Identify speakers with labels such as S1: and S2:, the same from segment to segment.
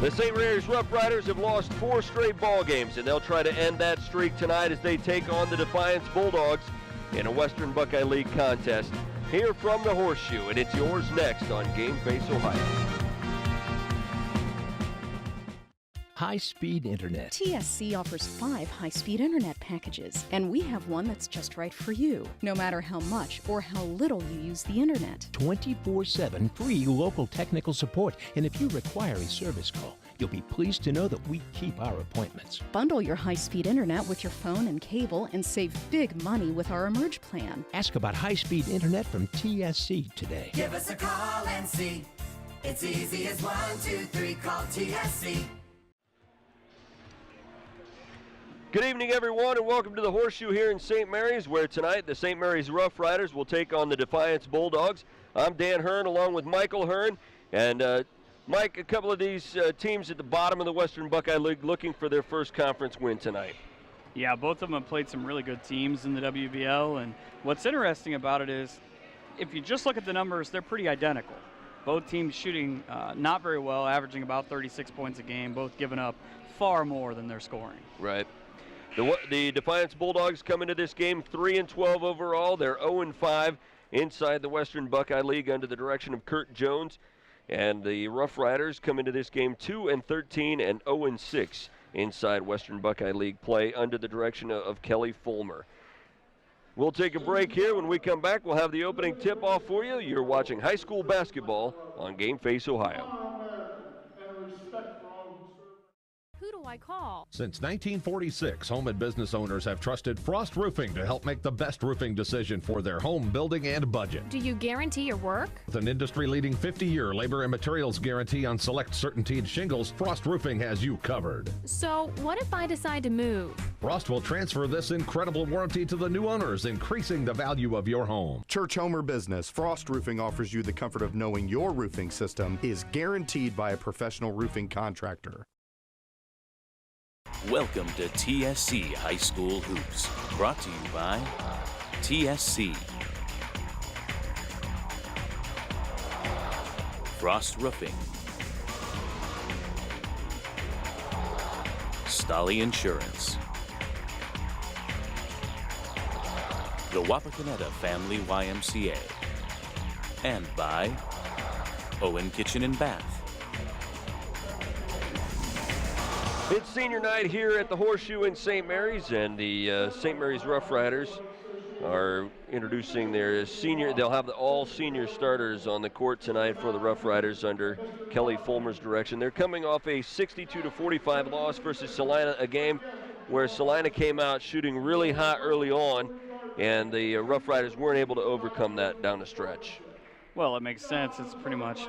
S1: The St. Mary's Rough Riders have lost 4 straight ball games, and they'll try to end that streak tonight as they take on the Defiance Bulldogs in a Western Buckeye League contest. Here from the Horseshoe, and it's yours next on Game Face Ohio.
S2: High-speed internet.
S3: TSC offers 5 high-speed internet packages, and we have one that's just right for you, no matter how much or how little you use the internet.
S2: 24/7 free local technical support, and if you require a service call, you'll be pleased to know that we keep our appointments.
S3: Bundle your high-speed internet with your phone and cable and save big money with our Emerge plan.
S2: Ask about high-speed internet from TSC today.
S4: Give us a call and see. It's easy as 1, 2, 3, call TSC.
S1: Good evening, everyone, and welcome to the Horseshoe here in St. Mary's, where tonight the St. Mary's Rough Riders will take on the Defiance Bulldogs. I'm Dan Hearn along with Michael Hearn. And Mike, a couple of these teams at the bottom of the Western Buckeye League looking for their first conference win tonight.
S5: Yeah, both of them have played some really good teams in the WBL, and what's interesting about it is if you just look at the numbers, they're pretty identical. Both teams shooting not very well, averaging about 36 points a game, both giving up far more than they're scoring.
S1: Right. The Defiance Bulldogs come into this game 3-12 overall. They're 0-5 inside the Western Buckeye League under the direction of Kurt Jones. And the Rough Riders come into this game 2-13 and 0-6 inside Western Buckeye League play under the direction of Kelly Fulmer. We'll take a break here. When we come back, we'll have the opening tip-off for you. You're watching high school basketball on Game Face Ohio.
S6: Who do I call?
S7: Since 1946, home and business owners have trusted Frost Roofing to help make the best roofing decision for their home, building, and budget.
S6: Do you guarantee your work?
S7: With an industry-leading 50-year labor and materials guarantee on select CertainTeed shingles, Frost Roofing has you covered.
S6: So, what if I decide to move?
S7: Frost will transfer this incredible warranty to the new owners, increasing the value of your home.
S8: Church, home, or business, Frost Roofing offers you the comfort of knowing your roofing system is guaranteed by a professional roofing contractor.
S9: Welcome to TSC High School Hoops, brought to you by TSC, Frost Roofing, Stolly Insurance, the Wapakoneta Family YMCA, and by Owen Kitchen and Bath.
S1: It's senior night here at the Horseshoe in St. Mary's, and the St. Mary's Rough Riders are introducing their senior. They'll have all senior starters on the court tonight for the Rough Riders under Kelly Fulmer's direction. They're coming off a 62-45 loss versus Salina, a game where Salina came out shooting really hot early on, and the Rough Riders weren't able to overcome that down the stretch.
S5: Well, it makes sense. It's pretty much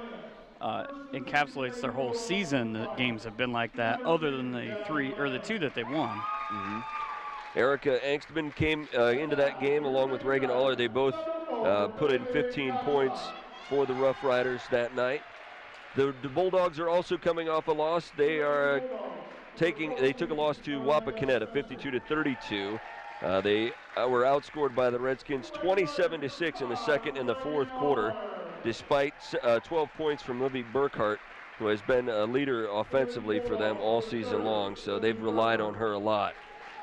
S5: encapsulates their whole season. The games have been like that, other than the 2 that they won.
S1: Mm-hmm. Erica Angstman came into that game along with Reagan Aller. They both put in 15 points for the Rough Riders that night. The Bulldogs are also coming off a loss. They took a loss to Wapakoneta, 52-32. They were outscored by the Redskins 27-6 in the second and the fourth quarter, despite 12 points from Libby Burkhart, who has been a leader offensively for them all season long, so they've relied on her a lot.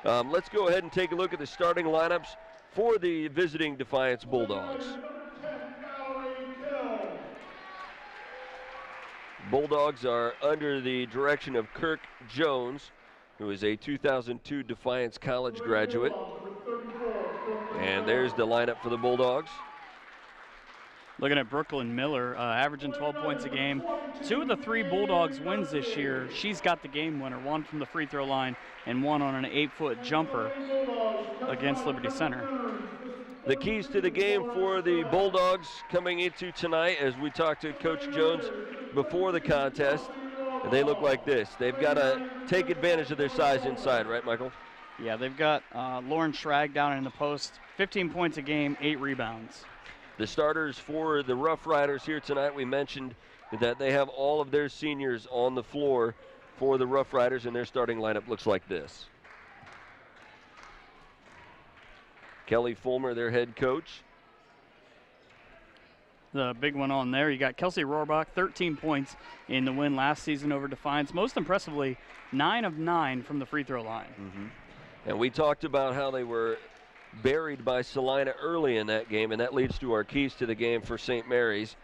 S1: Let's go ahead and take a look at the starting lineups for the visiting Defiance Bulldogs. Bulldogs are under the direction of Kirk Jones, who is a 2002 Defiance College graduate. And there's the lineup for the Bulldogs.
S5: Looking at Brooklyn Miller, averaging 12 points a game. 2 of the 3 Bulldogs wins this year. She's got the game winner, 1 from the free throw line and 1 on an 8-foot jumper against Liberty Center.
S1: The keys to the game for the Bulldogs coming into tonight, as we talked to Coach Jones before the contest, and they look like this. They've got to take advantage of their size inside, right, Michael?
S5: Yeah, they've got Lauren Schrag down in the post, 15 points a game, 8 rebounds.
S1: The starters for the Rough Riders here tonight, we mentioned that they have all of their seniors on the floor for the Rough Riders, and their starting lineup looks like this. Kelly Fulmer, their head coach.
S5: the big one on there. You got Kelsey Rohrbach, 13 points in the win last season over Defiance. Most impressively, 9 of 9 from the free throw line.
S1: And we talked about how they were buried by Salina early in that game, and that leads to our keys to the game for St. Mary's.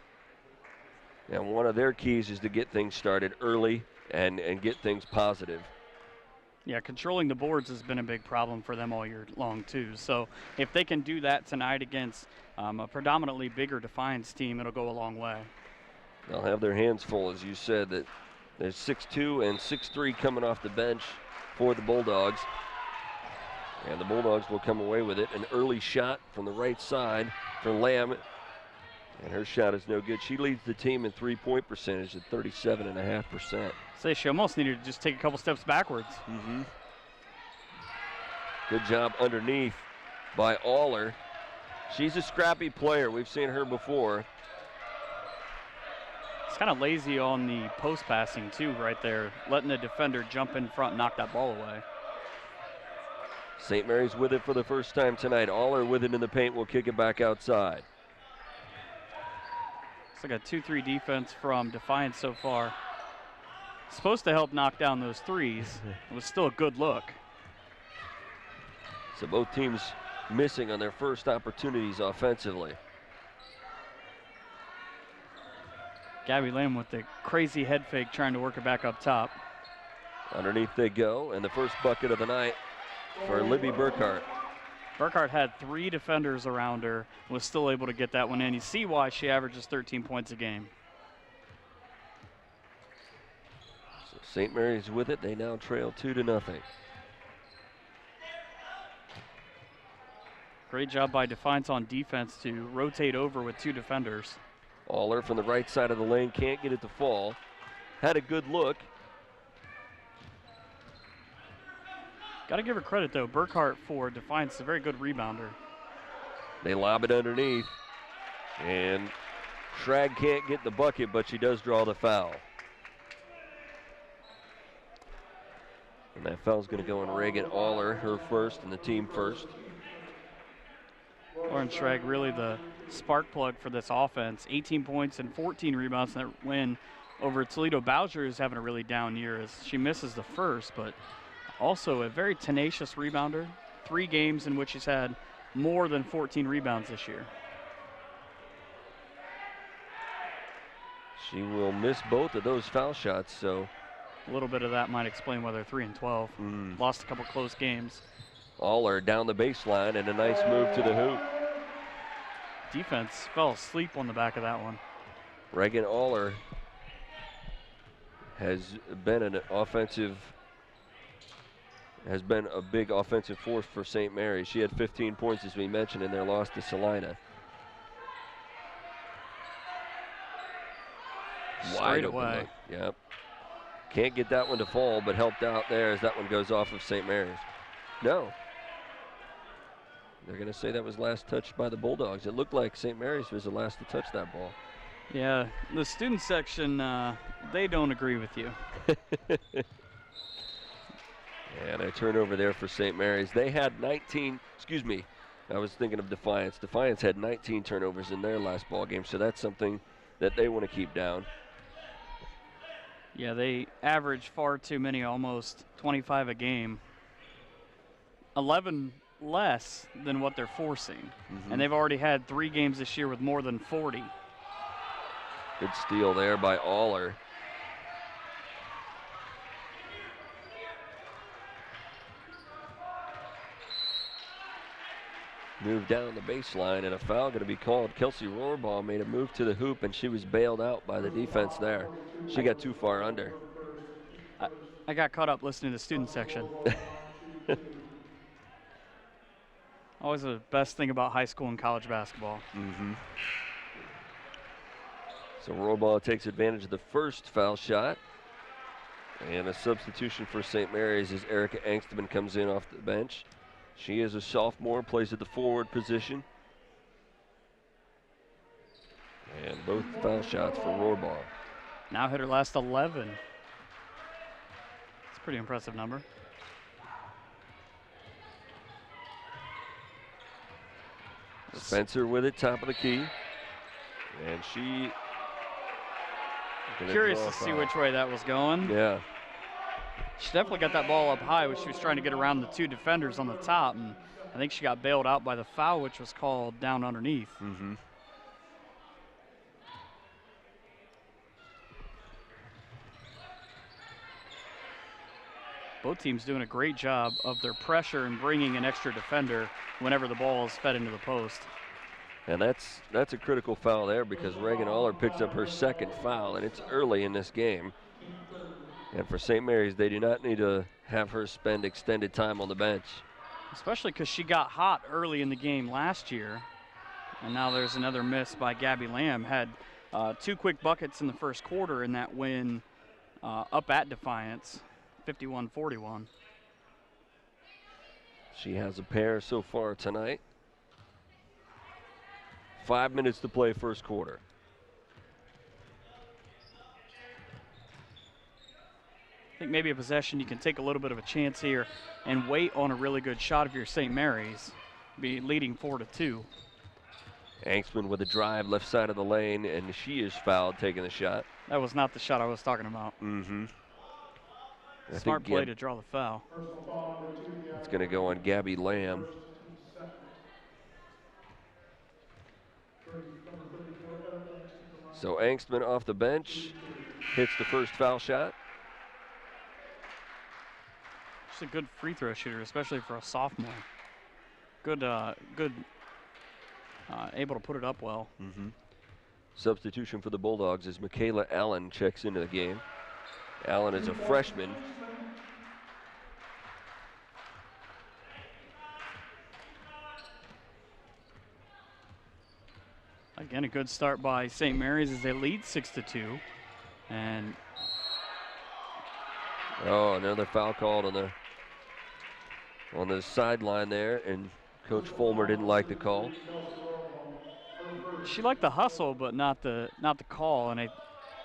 S1: And one of their keys is to get things started early and get things positive.
S5: Yeah, controlling the boards has been a big problem for them all year long, too. So if they can do that tonight against a predominantly bigger Defiance team, it'll go a long way.
S1: They'll have their hands full, as you said, that there's 6'2" and 6'3" coming off the bench for the Bulldogs. And the Bulldogs will come away with it. An early shot from the right side for Lamb. And her shot is no good. She leads the team in three-point percentage at 37.5%.
S5: Say she almost needed to just take a couple steps backwards.
S1: Good job underneath by Aller. She's a scrappy player. We've seen her before.
S5: It's kind of lazy on the post passing, too, right there. Letting the defender jump in front and knock that ball away.
S1: St. Mary's with it for the first time tonight. Aller with it in the paint will kick it back outside.
S5: It's like a 2-3 defense from Defiance so far. Supposed to help knock down those threes. It was still a good look.
S1: So both teams missing on their first opportunities offensively.
S5: Gabby Lamb with the crazy head fake trying to work it back up top.
S1: Underneath they go, and the first bucket of the night for Libby Burkhart.
S5: Burkhart had 3 defenders around her, was still able to get that one in. You see why she averages 13 points a game.
S1: So St. Mary's with it. They now trail 2-0.
S5: Great job by Defiance on defense to rotate over with 2 defenders.
S1: Aller from the right side of the lane, can't get it to fall. Had a good look.
S5: Got to give her credit, though. Burkhart for Defiance is a very good rebounder.
S1: They lob it underneath, and Schrag can't get the bucket, but she does draw the foul. And that foul's going to go on Reagan Aller, her first and the team first.
S5: Lauren Schrag really the spark plug for this offense. 18 points and 14 rebounds in that win over Toledo. Bowser, who's having a really down year as she misses the first, but also a very tenacious rebounder. 3 games in which she's had more than 14 rebounds this year.
S1: She will miss both of those foul shots, so
S5: a little bit of that might explain why they're 3-12. Lost a couple close games.
S1: Aller down the baseline and a nice move to the hoop.
S5: Defense fell asleep on the back of that one.
S1: Reagan Aller has been a big offensive force for St. Mary's. She had 15 points, as we mentioned, in their loss to Salina.
S5: Straight away.
S1: Yep. Can't get that one to fall, but helped out there as that one goes off of St. Mary's. No. They're going to say that was last touched by the Bulldogs. It looked like St. Mary's was the last to touch that ball.
S5: Yeah, the student section, they don't agree with you.
S1: And a turnover there for St. Mary's. They had 19, I was thinking of Defiance. Defiance had 19 turnovers in their last ball game, so that's something that they want to keep down.
S5: Yeah, they average far too many, almost 25 a game. 11 less than what they're forcing. And they've already had 3 games this year with more than 40.
S1: Good steal there by Aller. Move down the baseline, and a foul going to be called. Kelsey Rohrbach made a move to the hoop, and she was bailed out by the defense there. She got too far under.
S5: I got caught up listening to the student section. Always the best thing about high school and college basketball.
S1: So Rohrbach takes advantage of the first foul shot. And a substitution for St. Mary's as Erica Angstman comes in off the bench. She is a sophomore, plays at the forward position. And both foul shots for Rohrbach.
S5: Now hit her last 11. It's a pretty impressive number.
S1: Spencer with it, top of the key. And she.
S5: Curious to see which way that was going.
S1: Yeah.
S5: She definitely got that ball up high when she was trying to get around the two defenders on the top, and I think she got bailed out by the foul, which was called down underneath.
S1: Mm-hmm.
S5: Both teams doing a great job of their pressure and bringing an extra defender whenever the ball is fed into the post.
S1: And that's a critical foul there because Reagan Aller picks up her second foul, and it's early in this game. And for St. Mary's, they do not need to have her spend extended time on the bench.
S5: Especially because she got hot early in the game last year. And now there's another miss by Gabby Lamb. Had 2 quick buckets in the first quarter in that win up at Defiance, 51-41.
S1: She has a pair so far tonight. 5 minutes to play first quarter.
S5: I think maybe a possession you can take a little bit of a chance here and wait on a really good shot if you're St. Mary's. Be leading 4-2.
S1: Angstman with a drive left side of the lane, and she is fouled taking the shot.
S5: That was not the shot I was talking about.
S1: Mm-hmm.
S5: Smart play to draw the foul.
S1: It's going to go on Gabby Lamb. So Angstman off the bench, hits the first foul shot.
S5: She's a good free throw shooter, especially for a sophomore. Good, able to put it up well.
S1: Mm-hmm. Substitution for the Bulldogs as Michaela Allen checks into the game. Allen is a freshman.
S5: Again, a good start by St. Mary's as they lead 6-2. And
S1: another foul called on the sideline there, and Coach Fulmer didn't like the call.
S5: She liked the hustle, but not the call, and I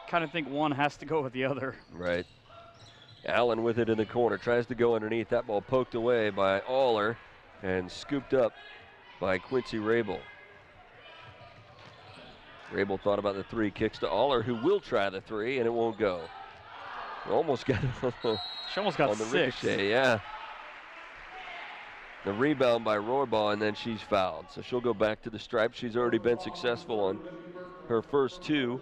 S5: kind of think one has to go with the other.
S1: Right. Allen with it in the corner, tries to go underneath. That ball poked away by Aller and scooped up by Quincy Rabel. Rabel thought about the three, kicks to Aller, who will try the three, and it won't go. Almost got it
S5: she almost got
S1: on the
S5: 6.
S1: ricochet, yeah. The rebound by Roybaugh, and then she's fouled. So she'll go back to the stripe. She's already been successful on her first 2.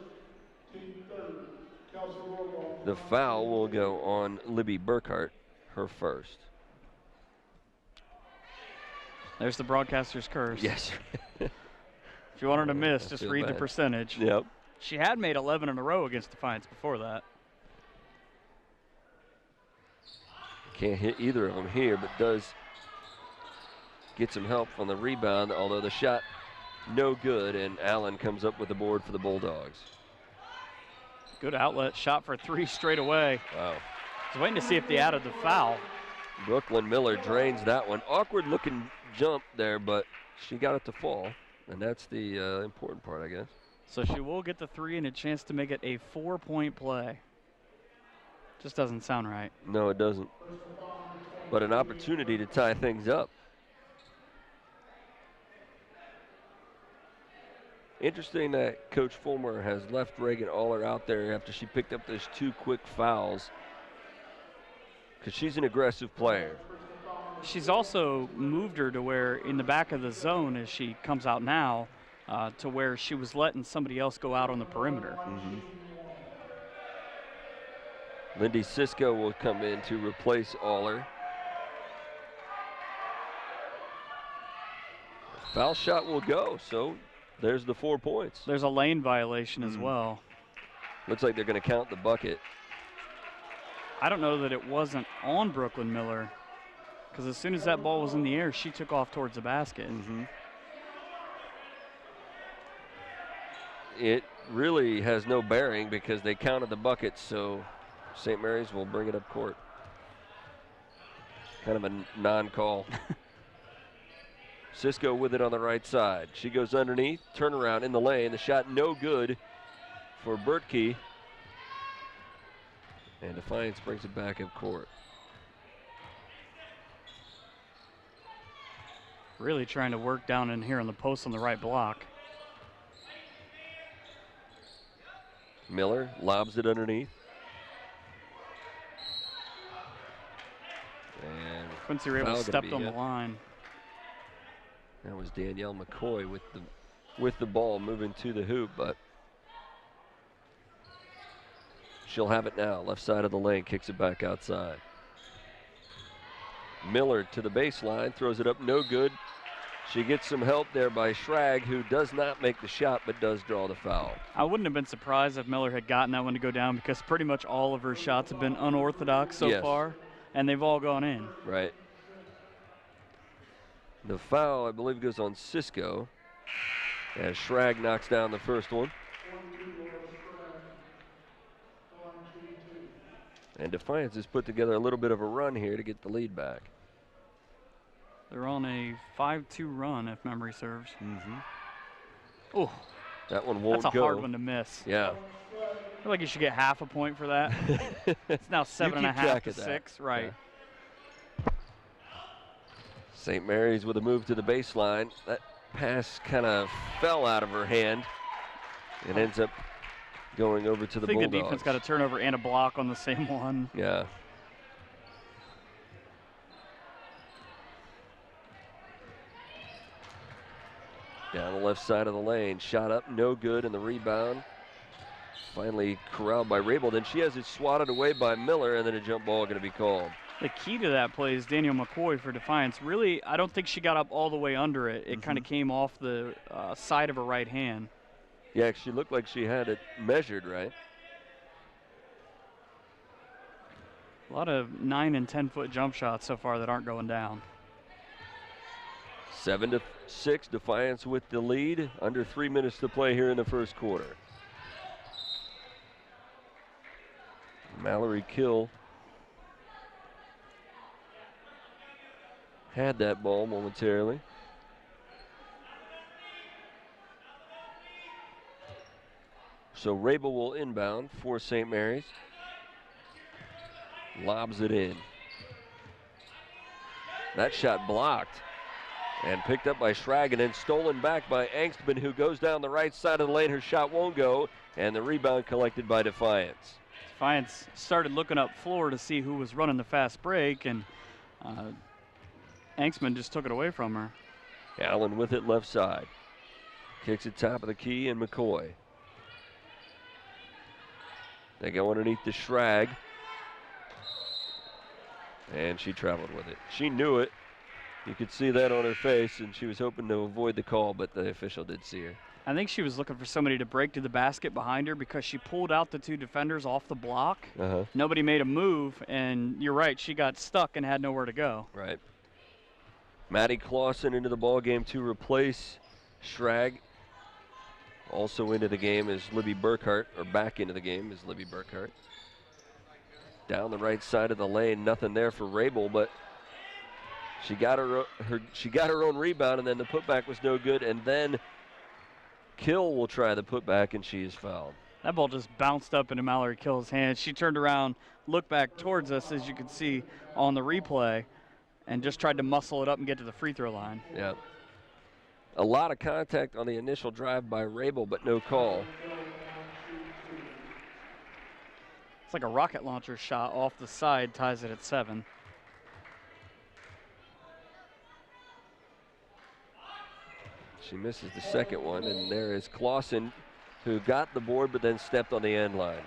S1: The foul will go on Libby Burkhart, her first.
S5: There's the broadcaster's curse.
S1: Yes.
S5: If you want her to miss, just read the percentage.
S1: Yep.
S5: She had made 11 in a row against Defiance before that.
S1: Can't hit either of them here, but does get some help on the rebound, although the shot no good, and Allen comes up with the board for the Bulldogs.
S5: Good outlet, shot for 3 straight away.
S1: Wow.
S5: I was waiting to see if they added the foul.
S1: Brooklyn Miller drains that one. Awkward looking jump there, but she got it to fall, and that's the important part, I guess.
S5: So she will get the 3 and a chance to make it a 4-point play. Just doesn't sound right.
S1: No, it doesn't. But an opportunity to tie things up. Interesting that Coach Fulmer has left Reagan Aller out there after she picked up those 2 quick fouls, because she's an aggressive player.
S5: She's also moved her to where in the back of the zone as she comes out now to where she was letting somebody else go out on the perimeter.
S1: Mm-hmm. Lindy Cisco will come in to replace Aller. Foul shot will go, so there's the 4 points.
S5: There's a lane violation as well.
S1: Looks like they're going to count the bucket.
S5: I don't know that it wasn't on Brooklyn Miller, because as soon as that ball was in the air, she took off towards the basket.
S1: Mm-hmm. It really has no bearing because they counted the buckets, so St. Mary's will bring it up court. Kind of a non-call. Cisco with it on the right side. She goes underneath, turnaround in the lane. The shot no good for Bertkey. And Defiance brings it back up court.
S5: Really trying to work down in here on the post on the right block.
S1: Miller lobs it underneath. And
S5: Quincy Rabel stepped on the line.
S1: That was Danielle McCoy with the ball moving to the hoop, but she'll have it now. Left side of the lane, kicks it back outside. Miller to the baseline, throws it up, no good. She gets some help there by Schrag, who does not make the shot but does draw the foul.
S5: I wouldn't have been surprised if Miller had gotten that one to go down, because pretty much all of her shots have been unorthodox so far, and they've all gone in.
S1: Right. The foul, I believe, goes on Cisco as Schrag knocks down the first one. And Defiance has put together a little bit of a run here to get the lead back.
S5: They're on a 5-2 run, if memory serves.
S1: Oh, that one won't go.
S5: That's a hard one to miss.
S1: Yeah.
S5: I feel like you should get half a point for that. It's now 7.5 to 6. Right.
S1: Yeah. St. Mary's with a move to the baseline. That pass kind of fell out of her hand and ends up going over to the Bulldogs.
S5: I think the defense got a turnover and a block on the same one.
S1: Yeah. Down the left side of the lane, shot up, no good, and the rebound finally corralled by Rabel. Then she has it swatted away by Miller, and then a jump ball going to be called.
S5: The key to that play is Danielle McCoy for Defiance. Really, I don't think she got up all the way under it. It kind of came off the side of her right hand.
S1: Yeah, she looked like she had it measured, right?
S5: A lot of 9 and 10-foot jump shots so far that aren't going down.
S1: 7-6, Defiance with the lead. Under 3 minutes to play here in the first quarter. Mallory Kill had that ball momentarily. So Rabel will inbound for St. Mary's. Lobs it in. That shot blocked and picked up by Schrag and then stolen back by Angstman, who goes down the right side of the lane. Her shot won't go, and the rebound collected by Defiance.
S5: Defiance started looking up floor to see who was running the fast break, and Angstman just took it away from her.
S1: Allen with it left side. Kicks it top of the key, and McCoy. They go underneath the Schrag. And she traveled with it. She knew it. You could see that on her face, and she was hoping to avoid the call, but the official did see her.
S5: I think she was looking for somebody to break to the basket behind her, because she pulled out the 2 defenders off the block. Nobody made a move, and you're right, she got stuck and had nowhere to go.
S1: Right. Maddie Clausen into the ball game to replace Schrag. Also into the game is Libby Burkhart, or back into the game is Libby Burkhart. Down the right side of the lane, nothing there for Rabel, but she got her own rebound, and then the putback was no good, and then Kill will try the putback, and she is fouled.
S5: That ball just bounced up into Mallory Kill's hand. She turned around, looked back towards us, as you can see on the replay, and just tried to muscle it up and get to the free throw line.
S1: Yeah. A lot of contact on the initial drive by Rabel, but no call.
S5: It's like a rocket launcher shot off the side, ties it at 7.
S1: She misses the second one, and there is Clausen, who got the board but then stepped on the end line.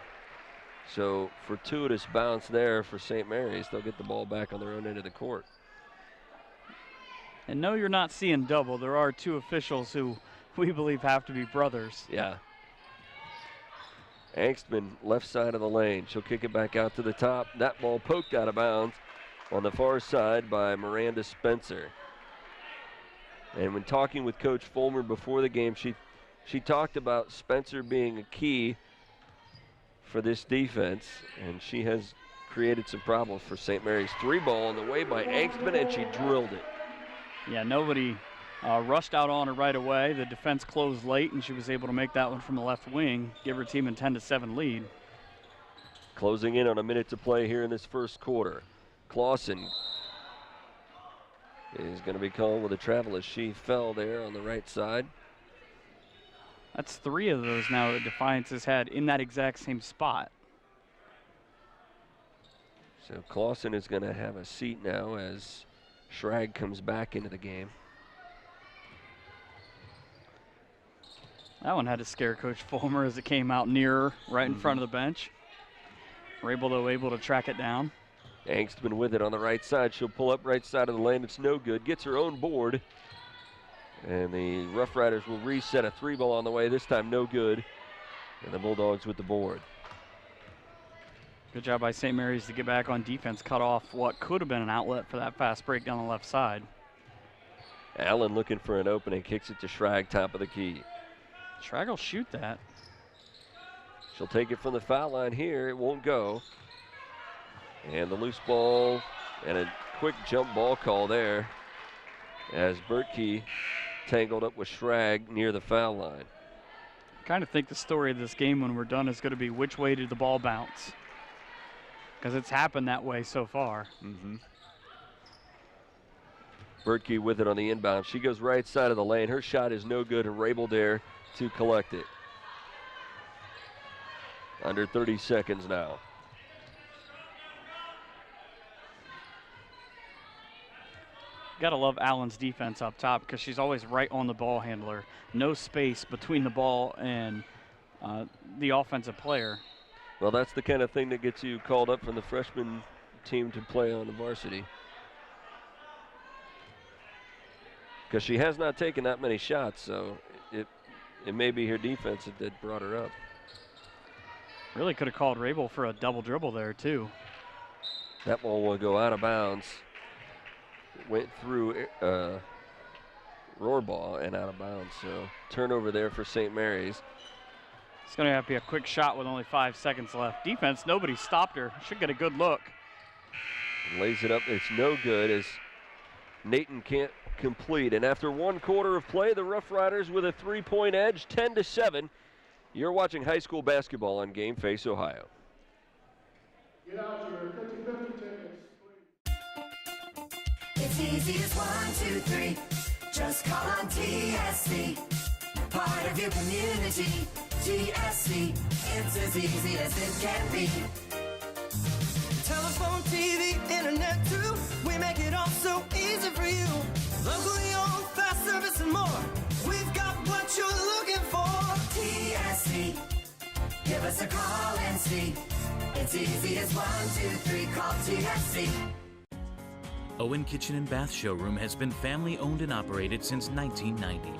S1: So fortuitous bounce there for St. Mary's. They'll get the ball back on their own end of the court.
S5: And no, you're not seeing double. There are 2 officials who we believe have to be brothers.
S1: Yeah. Angstman, left side of the lane. She'll kick it back out to the top. That ball poked out of bounds on the far side by Miranda Spencer. And when talking with Coach Fulmer before the game, she talked about Spencer being a key for this defense, and she has created some problems for St. Mary's. 3 ball on the way by Angstman, and she drilled it.
S5: Yeah, nobody rushed out on her right away. The defense closed late, and she was able to make that one from the left wing, give her team a 10-7 lead.
S1: Closing in on a minute to play here in this first quarter. Clausen is going to be called with a travel as she fell there on the right side.
S5: That's 3 of those now that Defiance has had in that exact same spot.
S1: So Clausen is going to have a seat now as Schrag comes back into the game.
S5: That one had to scare Coach Fulmer as it came out nearer, right in front of the bench. Rabel, though, able to track it down.
S1: Angstman with it on the right side. She'll pull up right side of the lane. It's no good. Gets her own board. And the Rough Riders will reset a 3-ball on the way. This time no good. And the Bulldogs with the board.
S5: Good job by St. Mary's to get back on defense. Cut off what could have been an outlet for that fast break down the left side.
S1: Allen looking for an opening. Kicks it to Schrag, top of the key.
S5: Schrag will shoot that.
S1: She'll take it from the foul line here. It won't go. And the loose ball and a quick jump ball call there as Bertkey tangled up with Schrag near the foul line.
S5: I kind of think the story of this game when we're done is going to be which way did the ball bounce? Because it's happened that way so far.
S1: Bertkey with it on the inbound. She goes right side of the lane. Her shot is no good, and Rabel there to collect it. Under 30 seconds now.
S5: Gotta love Allen's defense up top because she's always right on the ball handler. No space between the ball and the offensive player.
S1: Well, that's the kind of thing that gets you called up from the freshman team to play on the varsity. Because she has not taken that many shots, so it may be her defense that brought her up.
S5: Really could have called Rabel for a double dribble there, too.
S1: That ball will go out of bounds. Went through Rohrbaugh and out of bounds, so turnover there for St. Mary's.
S5: It's going to have to be a quick shot with only 5 seconds left. Defense, nobody stopped her. Should get a good look.
S1: Lays it up. It's no good as Nathan can't complete. And after 1 quarter of play, the Rough Riders with a 3-point edge, 10-7. You're watching high school basketball on Game Face Ohio.
S4: Get out your 50-50 tickets. It's easy as 1, 2, 3. Just call on TSC. Part of your community. TSC. It's as easy as it can be.
S10: Telephone, TV, internet too. We make it all so easy for you. Locally owned, fast service and more. We've got what you're looking for.
S4: TSC. Give us a call and see. It's easy as 1, 2, 3. Call TSC.
S9: Owen Kitchen and Bath Showroom has been family owned and operated since 1990.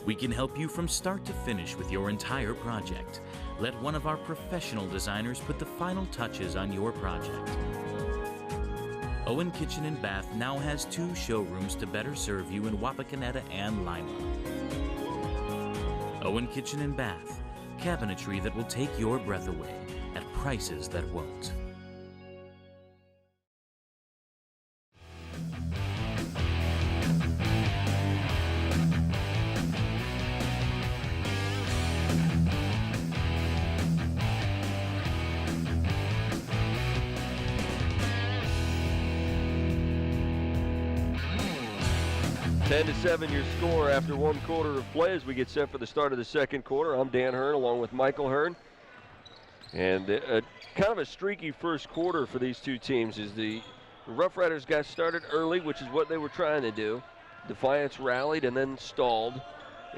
S9: We can help you from start to finish with your entire project. Let one of our professional designers put the final touches on your project. Owen Kitchen and Bath now has 2 showrooms to better serve you in Wapakoneta and Lima. Owen Kitchen and Bath, cabinetry that will take your breath away at prices that won't.
S1: Ten to 7 your score after 1 quarter of play as we get set for the start of the second quarter. I'm Dan Hearn along with Michael Hearn. And kind of a streaky first quarter for these two teams as the Rough Riders got started early, which is what they were trying to do. Defiance rallied and then stalled,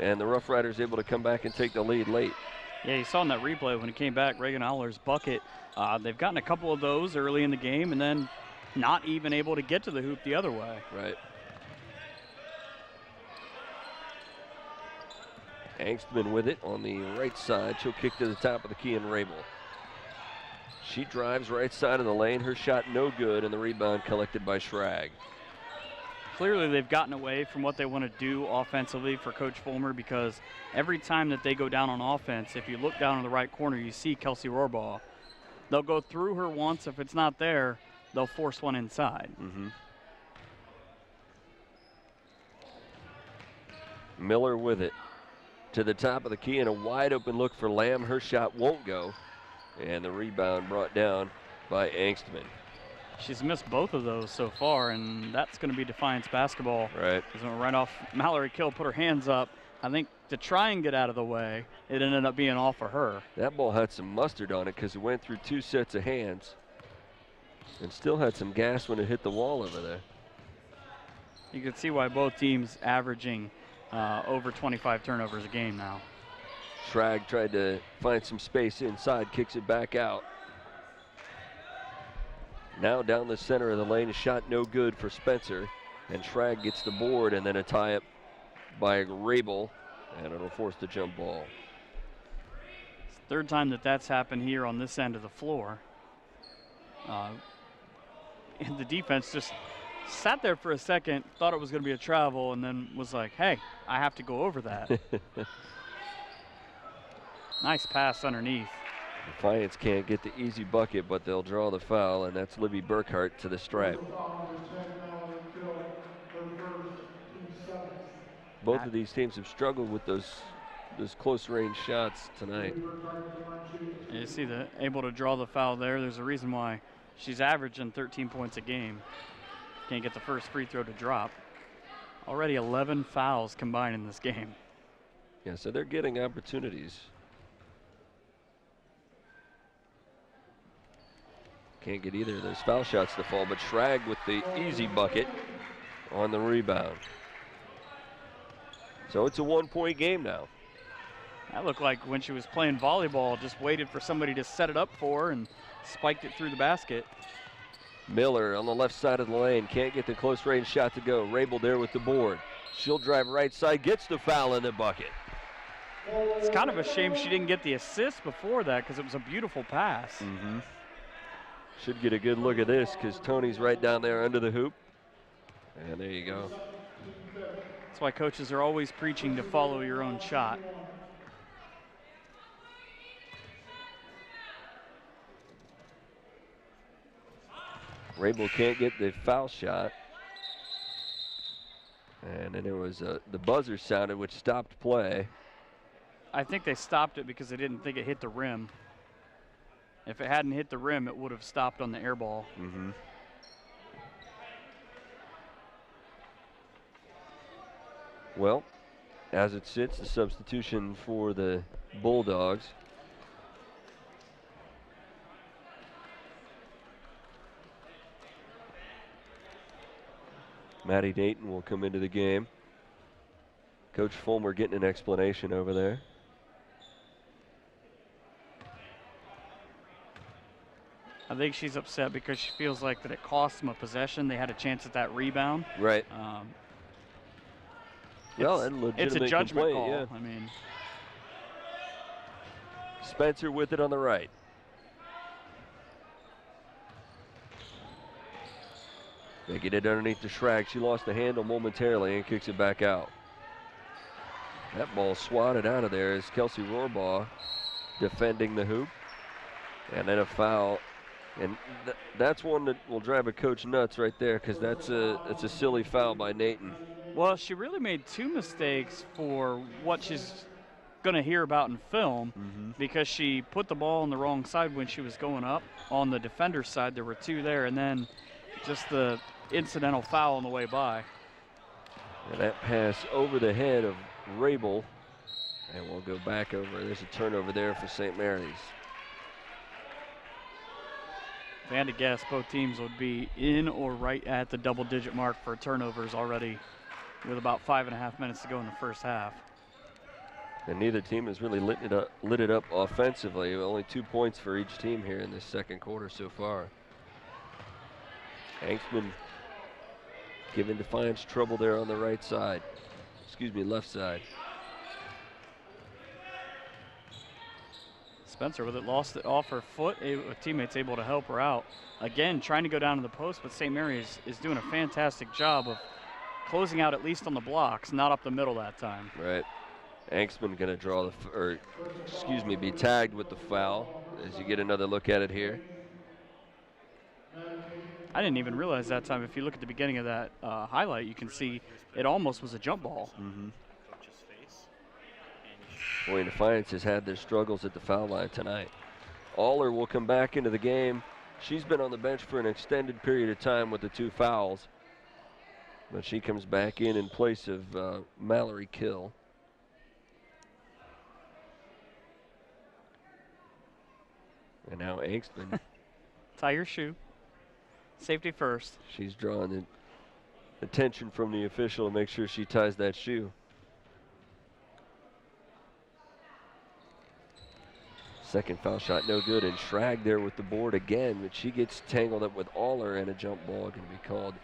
S1: and the Rough Riders able to come back and take the lead late.
S5: Yeah, you saw in that replay when it came back, Reagan Oller's bucket. They've gotten a couple of those early in the game and then not even able to get to the hoop the other way.
S1: Right. Angstman with it on the right side. She'll kick to the top of the key and Rabel. She drives right side of the lane. Her shot no good, and the rebound collected by Schrag.
S5: Clearly they've gotten away from what they want to do offensively for Coach Fulmer, because every time that they go down on offense, if you look down in the right corner, you see Kelsey Rohrbaugh. They'll go through her once. If it's not there, they'll force one inside.
S1: Miller with it to the top of the key and a wide open look for Lamb. Her shot won't go, and the rebound brought down by Angstman.
S5: She's missed both of those so far, and that's going to be Defiance basketball.
S1: Right.
S5: Because when right off, Mallory Kill put her hands up. I think to try and get out of the way, it ended up being all for her.
S1: That ball had some mustard on it because it went through 2 sets of hands and still had some gas when it hit the wall over there.
S5: You can see why both teams averaging over 25 turnovers a game now.
S1: Schrag tried to find some space inside, kicks it back out. Now down the center of the lane, a shot no good for Spencer, and Schrag gets the board, and then a tie-up by Rabel, and it'll force the jump ball.
S5: It's the third time that's happened here on this end of the floor. And the defense just sat there for a second, thought it was going to be a travel, and then was like, hey, I have to go over that. Nice pass underneath.
S1: Defiance can't get the easy bucket, but they'll draw the foul, and that's Libby Burkhart to the stripe. Both of these teams have struggled with those close range shots tonight.
S5: You see able to draw the foul there. There's a reason why she's averaging 13 points a game. Can't get the first free throw to drop. Already 11 fouls combined in this game.
S1: Yeah, so they're getting opportunities. Can't get either of those foul shots to fall, but Schrag with the easy bucket on the rebound. So it's a 1-point game now.
S5: That looked like when she was playing volleyball, just waited for somebody to set it up for her and spiked it through the basket.
S1: Miller on the left side of the lane, can't get the close range shot to go. Rabel there with the board. She'll drive right side, gets the foul in the bucket.
S5: It's kind of a shame she didn't get the assist before that because it was a beautiful pass.
S1: Mm-hmm. Should get a good look at this because Tony's right down there under the hoop. And there you go.
S5: That's why coaches are always preaching to follow your own shot.
S1: Rabel can't get the foul shot. And then it was the buzzer sounded, which stopped play.
S5: I think they stopped it because they didn't think it hit the rim. If it hadn't hit the rim, it would have stopped on the air ball.
S1: Mm-hmm. Well, as it sits, the substitution for the Bulldogs. Maddie Dayton will come into the game. Coach Fulmer getting an explanation over there.
S5: I think she's upset because she feels like that it cost them a possession. They had a chance at that rebound.
S1: Right. Well,
S5: it's a judgment
S1: complaint,
S5: call.
S1: yeah.
S5: I mean,
S1: Spencer with it on the right. They get it underneath the Schrag. She lost the handle momentarily and kicks it back out. That ball swatted out of there as Kelsey Rohrbaugh defending the hoop. And then a foul. And that's one that will drive a coach nuts right there because that's a silly foul by Nathan.
S5: Well, she really made 2 mistakes for what she's going to hear about in film because she put the ball on the wrong side when she was going up. On the defender's side, there were 2 there, and then just the incidental foul on the way by.
S1: And that pass over the head of Rabel, and we'll go back over. There's a turnover there for St. Mary's.
S5: If I had to guess, both teams would be in or right at the double-digit mark for turnovers already with about 5.5 minutes to go in the first half.
S1: And neither team has really lit it up offensively. Only 2 points for each team here in this second quarter so far. Angstman giving Defiance trouble there on the right side. Excuse me, left side.
S5: Spencer with it, lost it off her foot. A teammate's able to help her out. Again, trying to go down to the post, but St. Mary's is doing a fantastic job of closing out at least on the blocks, not up the middle that time.
S1: Right. Angstman going to draw be tagged with the foul as you get another look at it here.
S5: I didn't even realize that time. If you look at the beginning of that highlight, you can see it almost was a jump ball.
S1: Boy, Defiance has had their struggles at the foul line tonight. Aller will come back into the game. She's been on the bench for an extended period of time with the 2 fouls, but she comes back in place of Mallory Kill. And now Angstman.
S5: Tie your shoe. Safety first.
S1: She's drawing the attention from the official to make sure she ties that shoe. Second foul shot, no good, and Schrag there with the board again, but she gets tangled up with Aller, and a jump ball can be called.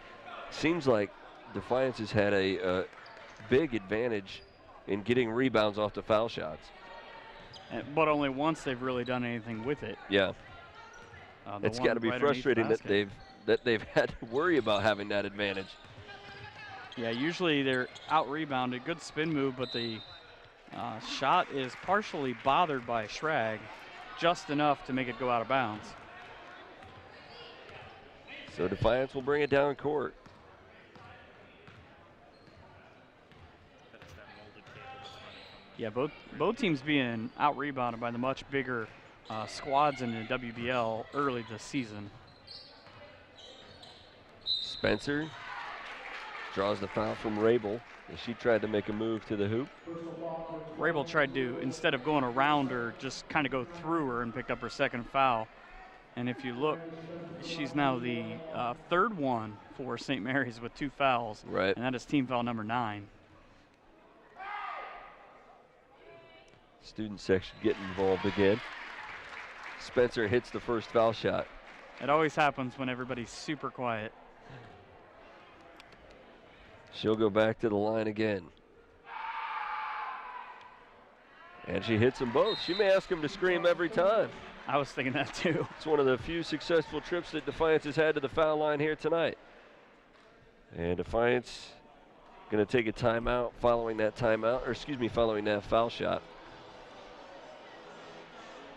S1: Seems like Defiance has had a big advantage in getting rebounds off the foul shots.
S5: But only once they've really done anything with it.
S1: Yeah. It's got to be frustrating that they've had to worry about having that advantage.
S5: Yeah, usually they're out-rebounded. Good spin move, but the shot is partially bothered by Schrag, just enough to make it go out of bounds.
S1: So Defiance will bring it down court.
S5: Yeah, both teams being out-rebounded by the much bigger squads in the WBL early this season.
S1: Spencer draws the foul from Rabel as she tried to make a move to the hoop.
S5: Rabel tried to, instead of going around her, just kind of go through her and picked up her second foul. And if you look, she's now the third one for St. Mary's with 2 fouls.
S1: Right.
S5: And that is team foul number 9.
S1: Student section getting involved again. Spencer hits the first foul shot.
S5: It always happens when everybody's super quiet.
S1: She'll go back to the line again. And she hits them both. She may ask him to scream every time.
S5: I was thinking that too.
S1: It's one of the few successful trips that Defiance has had to the foul line here tonight. And Defiance going to take a timeout following that following that foul shot.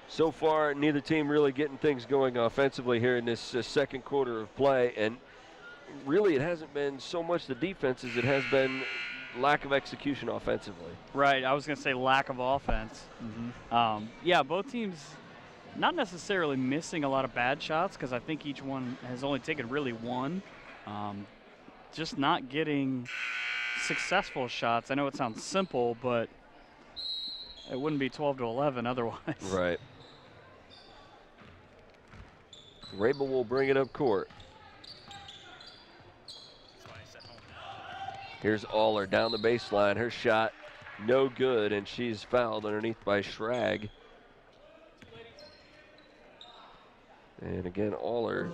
S1: So far, neither team really getting things going offensively here in this second quarter of play. And really, it hasn't been so much the defense as it has been lack of execution offensively.
S5: Right, I was going to say lack of offense. Yeah, both teams not necessarily missing a lot of bad shots because I think each one has only taken really one. Just not getting successful shots. I know it sounds simple, but it wouldn't be 12-11 otherwise.
S1: Right. Rabel will bring it up court. Here's Aller down the baseline. Her shot no good, and she's fouled underneath by Schrag. And again, Aller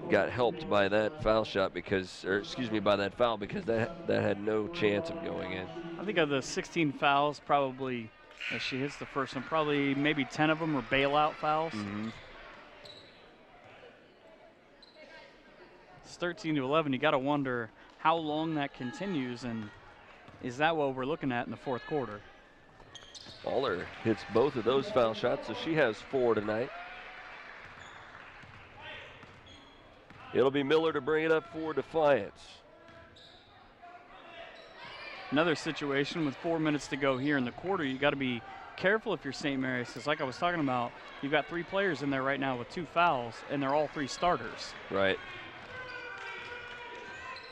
S1: got helped by that foul shot by that foul because that had no chance of going in.
S5: I think of the 16 fouls, probably as she hits the first one, probably maybe 10 of them were bailout fouls. It's 13-11. You got to wonder how long that continues, and is that what we're looking at in the fourth quarter?
S1: Aller hits both of those foul shots, so she has 4 tonight. It'll be Miller to bring it up for Defiance.
S5: Another situation with 4 minutes to go here in the quarter. You got to be careful if you're St. Mary's, because like I was talking about, you've got 3 players in there right now with 2 fouls, and they're all 3 starters.
S1: Right.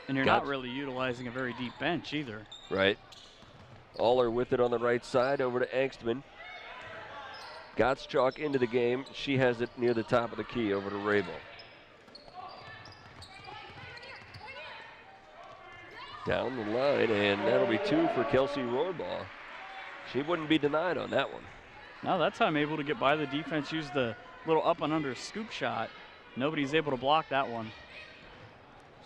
S5: And you're not really utilizing a very deep bench either.
S1: Right. Aller with it on the right side over to Angstman. Gottschalk into the game. She has it near the top of the key over to Rabel. Down the line, and that'll be 2 for Kelsey Rohrbaugh. She wouldn't be denied on that one.
S5: No, that time able to get by the defense, use the little up and under scoop shot. Nobody's able to block that one.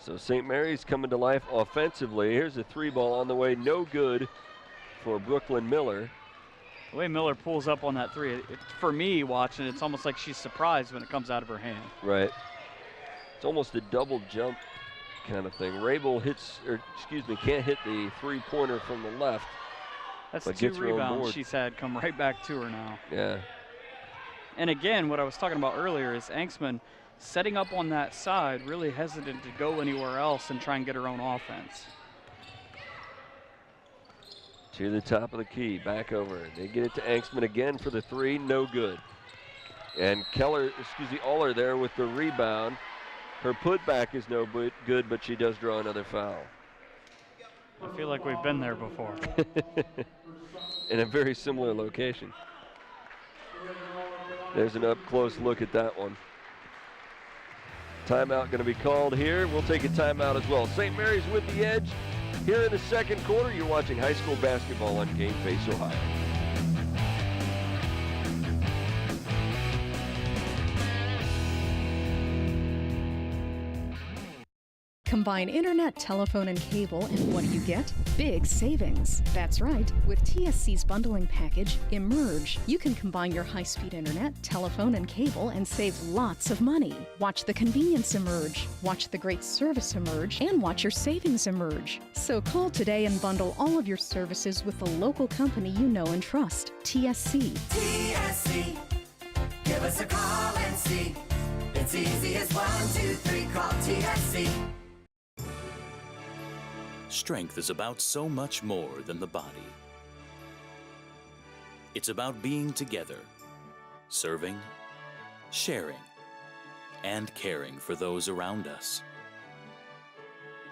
S1: So St. Mary's coming to life offensively. Here's a 3 ball on the way, no good for Brooklyn Miller.
S5: The way Miller pulls up on that 3, for me watching, it's almost like she's surprised when it comes out of her hand.
S1: Right. It's almost a double jump kind of thing. Rabel can't hit the 3-pointer from the left.
S5: That's the 2 rebounds she's had come right back to her now.
S1: Yeah.
S5: And again, what I was talking about earlier is Angstman setting up on that side, really hesitant to go anywhere else and try and get her own offense.
S1: To the top of the key, back over. They get it to Angstman again for the 3, no good. And Aller there with the rebound. Her putback is no good, but she does draw another foul.
S5: I feel like we've been there before.
S1: In a very similar location. There's an up-close look at that one. Timeout going to be called here. We'll take a timeout as well. St. Mary's with the edge. Here in the second quarter, you're watching high school basketball on Game Face Ohio.
S3: Combine internet, telephone, and cable, and what do you get? Big savings. That's right. With TSC's bundling package, Emerge, you can combine your high-speed internet, telephone, and cable and save lots of money. Watch the convenience emerge, watch the great service emerge, and watch your savings emerge. So call today and bundle all of your services with the local company you know and trust, TSC.
S4: TSC. Give us a call and see. It's easy as 1, 2, 3. Call TSC.
S9: Strength is about so much more than the body. It's about being together, serving, sharing, and caring for those around us.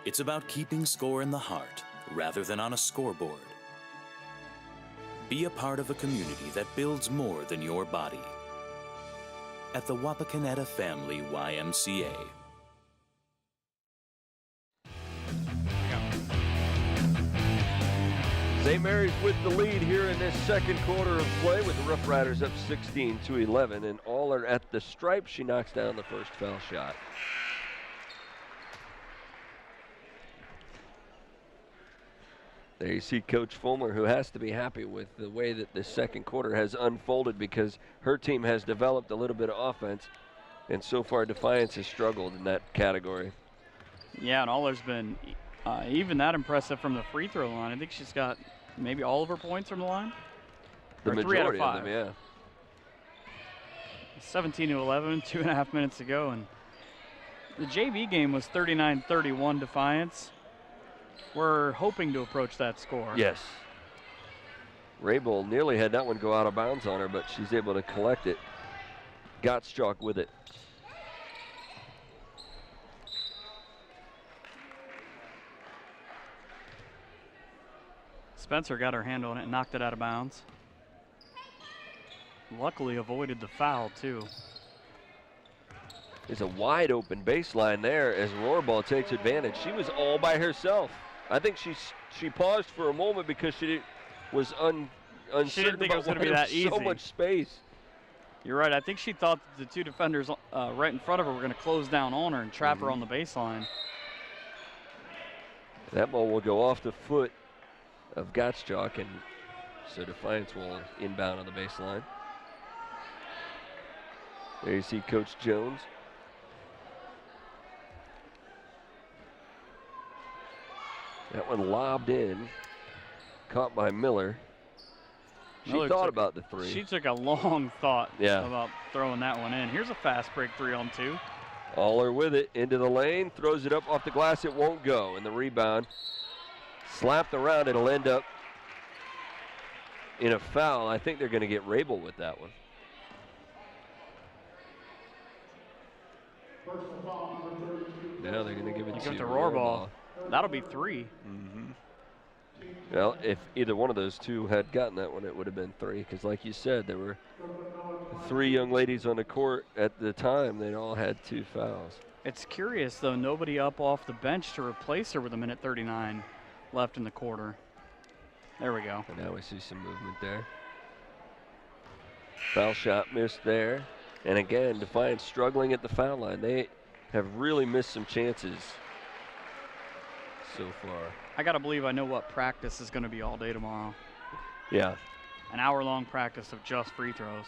S9: It's about keeping score in the heart rather than on a scoreboard. Be a part of a community that builds more than your body. At the Wapakoneta Family YMCA.
S1: St. Mary's with the lead here in this second quarter of play with the Rough Riders up 16-11, and Aller at the stripe. She knocks down the first foul shot. There you see Coach Fulmer, who has to be happy with the way that this second quarter has unfolded because her team has developed a little bit of offense, and so far Defiance has struggled in that category.
S5: Yeah, and Aller's been even that impressive from the free throw line. I think she's got maybe all of her points from the line.
S1: The majority of them, yeah.
S5: 17-11, 2.5 minutes to go, and the JV game was 39-31 Defiance. We're hoping to approach that score.
S1: Yes. Rabel nearly had that one go out of bounds on her, but she's able to collect it. Gottschalk with it.
S5: Spencer got her hand on it and knocked it out of bounds. Luckily avoided the foul, too.
S1: There's a wide open baseline there as Rohrball takes advantage. She was all by herself. I think she paused for a moment because she was uncertain
S5: she didn't think it was going to be that easy.
S1: So much space.
S5: You're right. I think she thought that the two defenders right in front of her were going to close down on her and trap her on the baseline.
S1: That ball will go off the foot of Gottschalk, and so Defiance will inbound on the baseline. There you see Coach Jones. That one lobbed in, caught by Miller. She thought about the three.
S5: She took a long thought
S1: Yeah.
S5: about throwing that one in. Here's a fast break 3-on-2.
S1: Aller with it into the lane, throws it up off the glass. It won't go, and the rebound slapped around. It'll end up in a foul. I think they're going to get Rabel with that one. Now they're going to give it to
S5: Rohrball. That'll be 3.
S1: Well, if either one of those two had gotten that one, it would have been 3, because like you said, there were 3 young ladies on the court at the time. They'd all had 2 fouls.
S5: It's curious, though, nobody up off the bench to replace her with a minute 39 left in the quarter. There we go.
S1: And now we see some movement there. Foul shot missed there. And again, Defiance struggling at the foul line. They have really missed some chances so far.
S5: I got to believe I know what practice is going to be all day tomorrow.
S1: Yeah.
S5: An hour-long practice of just free throws.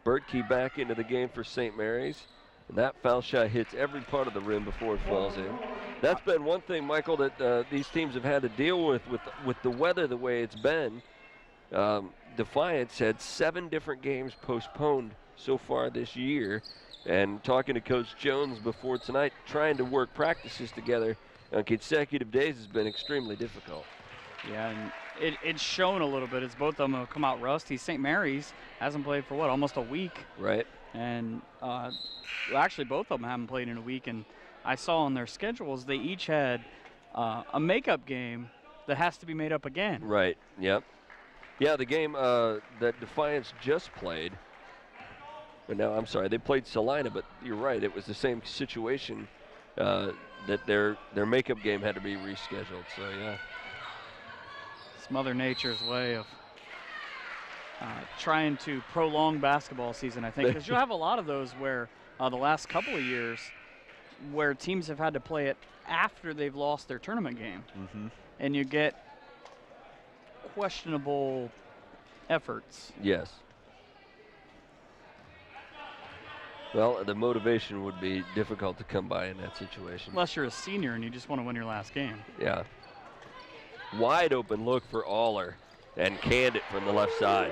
S1: Bertkey back into the game for St. Mary's. And that foul shot hits every part of the rim before it falls in. That's been one thing, Michael, that these teams have had to deal with the weather the way it's been. Defiance had 7 different games postponed so far this year. And talking to Coach Jones before tonight, trying to work practices together on consecutive days has been extremely difficult.
S5: Yeah, and it's shown a little bit as both of them have come out rusty. St. Mary's hasn't played for, what, almost a week?
S1: Right.
S5: And actually both of them haven't played in a week. And I saw on their schedules they each had a makeup game that has to be made up again.
S1: Right, yep. Yeah, the game that Defiance just played. But now, I'm sorry, they played Salina, but you're right. It was the same situation that their makeup game had to be rescheduled. So, yeah.
S5: It's Mother Nature's way of trying to prolong basketball season, I think. Because you'll have a lot of those where the last couple of years where teams have had to play it after they've lost their tournament game. And you get questionable efforts.
S1: Yes. Well, the motivation would be difficult to come by in that situation.
S5: Unless you're a senior and you just want to win your last game.
S1: Yeah. Wide open look for Aller, and canned it from the left side.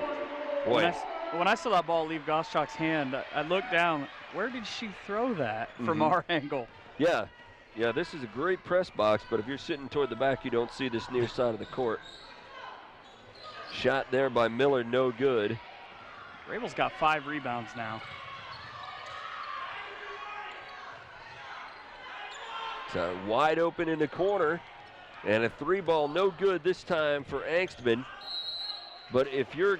S1: Boy.
S5: When I saw that ball leave Goschak's hand, I looked down. Where did she throw that from our angle?
S1: Yeah. Yeah, this is a great press box, but if you're sitting toward the back, you don't see this near side of the court. Shot there by Miller, no good.
S5: Rabel's got 5 rebounds now.
S1: So wide open in the corner, and a 3-ball, no good this time for Angstman. But if you're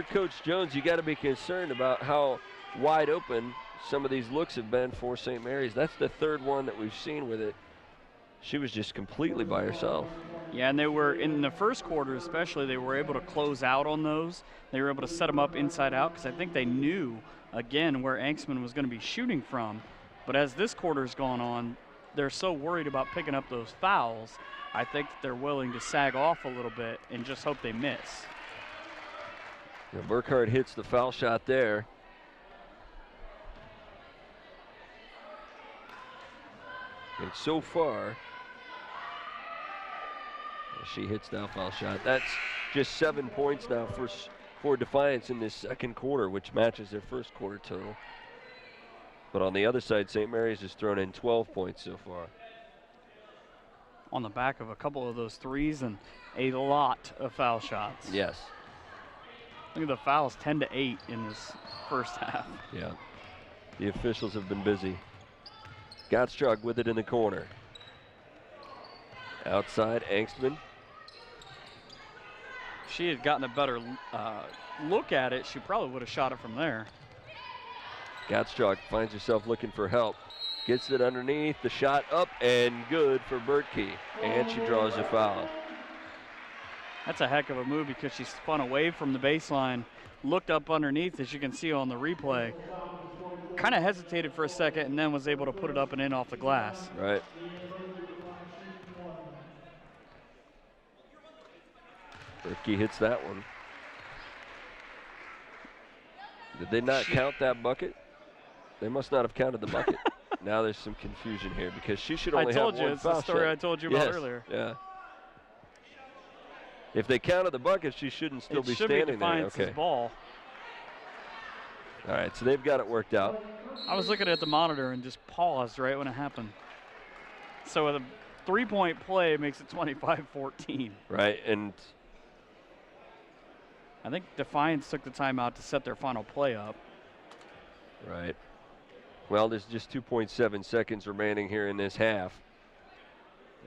S1: Coach Jones, you got to be concerned about how wide open some of these looks have been for St. Mary's. That's the 3rd one that we've seen with it. She was just completely by herself.
S5: Yeah, and they were, in the first quarter especially, they were able to close out on those. They were able to set them up inside out because I think they knew, again, where Angstman was going to be shooting from. But as this quarter's gone on, they're so worried about picking up those fouls, I think that they're willing to sag off a little bit and just hope they miss.
S1: Yeah, Burkhardt hits the foul shot there. And so far, she hits that foul shot. That's just 7 points now for Defiance in this second quarter, which matches their first quarter total. But on the other side, St. Mary's has thrown in 12 points so far.
S5: On the back of a couple of those threes and a lot of foul shots.
S1: Yes.
S5: Look at the fouls, 10-8 in this first half.
S1: Yeah. The officials have been busy. Gottschalk with it in the corner. Outside, Angstman.
S5: If she had gotten a better look at it, she probably would have shot it from there.
S1: Gottschalk finds herself looking for help. Gets it underneath, the shot up and good for Bertkey. And she draws a foul.
S5: That's a heck of a move because she spun away from the baseline, looked up underneath, as you can see on the replay. Kind of hesitated for a second and then was able to put it up and in off the glass.
S1: Right. Bertkey hits that one. Did they not count that bucket? They must not have counted the bucket. Now there's some confusion here because she should only have one foul shot.
S5: It's the story I told you about earlier.
S1: Yeah. If they counted the bucket, she shouldn't still be standing there. Okay.
S5: Ball.
S1: All right, so they've got it worked out.
S5: I was looking at the monitor and just paused right when it happened. So a 3-point play makes it 25-14.
S1: Right, and
S5: I think Defiance took the timeout to set their final play up.
S1: Right. Well, there's just 2.7 seconds remaining here in this half.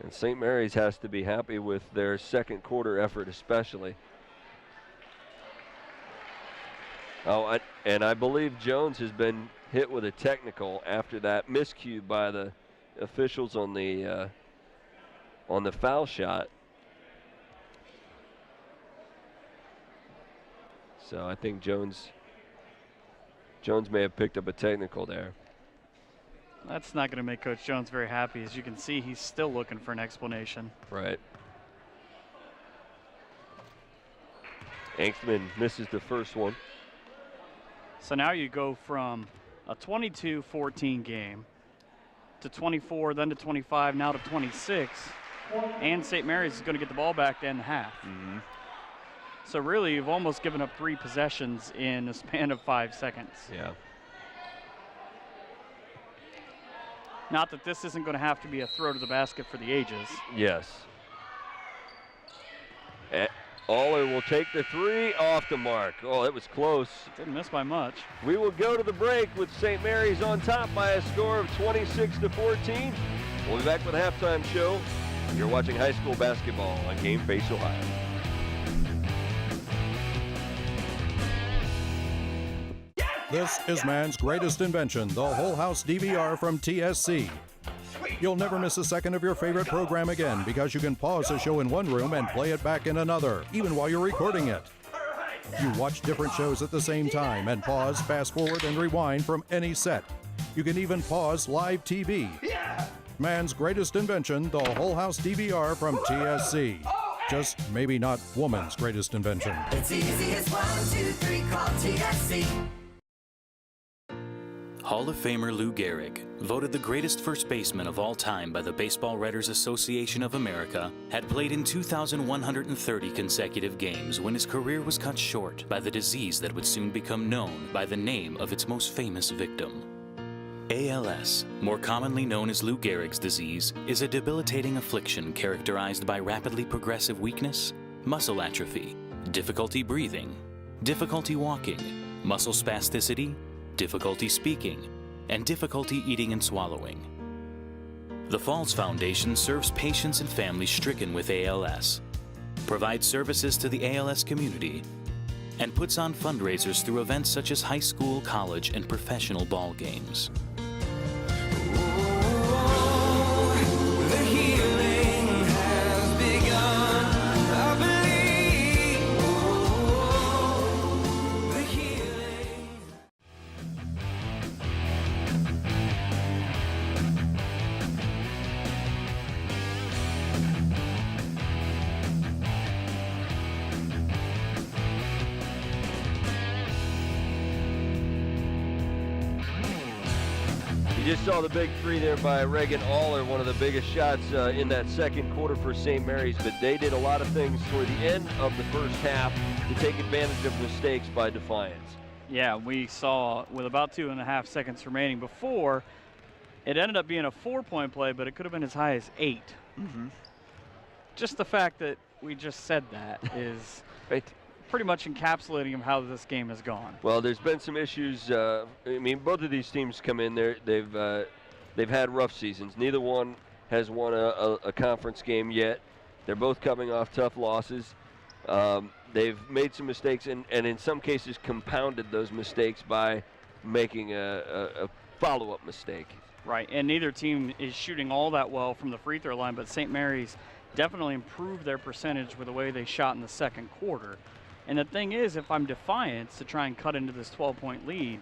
S1: And St. Mary's has to be happy with their second quarter effort especially. Oh, and I believe Jones has been hit with a technical after that miscue by the officials on the foul shot. So I think Jones may have picked up a technical there.
S5: That's not going to make Coach Jones very happy. As you can see, he's still looking for an explanation.
S1: Right. Angstman misses the first one.
S5: So now you go from a 22-14 game to 24, then to 25, now to 26. And St. Mary's is going to get the ball back to end the half.
S1: Mm-hmm.
S5: So really, you've almost given up 3 possessions in a span of 5 seconds.
S1: Yeah.
S5: Not that this isn't going to have to be a throw to the basket for the ages.
S1: Yes. Aller will take the 3 off the mark. Oh, that was close.
S5: Didn't miss by much.
S1: We will go to the break with St. Mary's on top by a score of 26-14. We'll be back with the halftime show. You're watching high school basketball on Game Face Ohio.
S8: This is man's greatest invention, the Whole House DVR from TSC. You'll never miss a second of your favorite program again because you can pause a show in one room and play it back in another, even while you're recording it. You watch different shows at the same time and pause, fast forward, and rewind from any set. You can even pause live TV. Man's greatest invention, the Whole House DVR from TSC. Just maybe not woman's greatest invention.
S4: It's easy as 1, 2, 3, call TSC.
S9: Hall of Famer Lou Gehrig, voted the greatest first baseman of all time by the Baseball Writers Association of America, had played in 2,130 consecutive games when his career was cut short by the disease that would soon become known by the name of its most famous victim. ALS, more commonly known as Lou Gehrig's disease, is a debilitating affliction characterized by rapidly progressive weakness, muscle atrophy, difficulty breathing, difficulty walking, muscle spasticity, difficulty speaking, and difficulty eating and swallowing. The Falls Foundation serves patients and families stricken with ALS, provides services to the ALS community, and puts on fundraisers through events such as high school, college, and professional ball games.
S1: You just saw the big three there by Reagan Aller, one of the biggest shots in that second quarter for St. Mary's, but they did a lot of things toward the end of the first half to take advantage of mistakes by Defiance.
S5: Yeah, we saw with about 2.5 seconds remaining before, it ended up being a 4-point play, but it could have been as high as 8. Just the fact that we just said that is pretty much encapsulating of how this game has gone.
S1: Well, there's been some issues. I mean, both of these teams come in there. They've had rough seasons. Neither one has won a conference game yet. They're both coming off tough losses. They've made some mistakes and in some cases compounded those mistakes by making a follow-up mistake.
S5: Right, and neither team is shooting all that well from the free throw line, but St. Mary's definitely improved their percentage with the way they shot in the second quarter. And the thing is, if I'm Defiance to try and cut into this 12-point lead,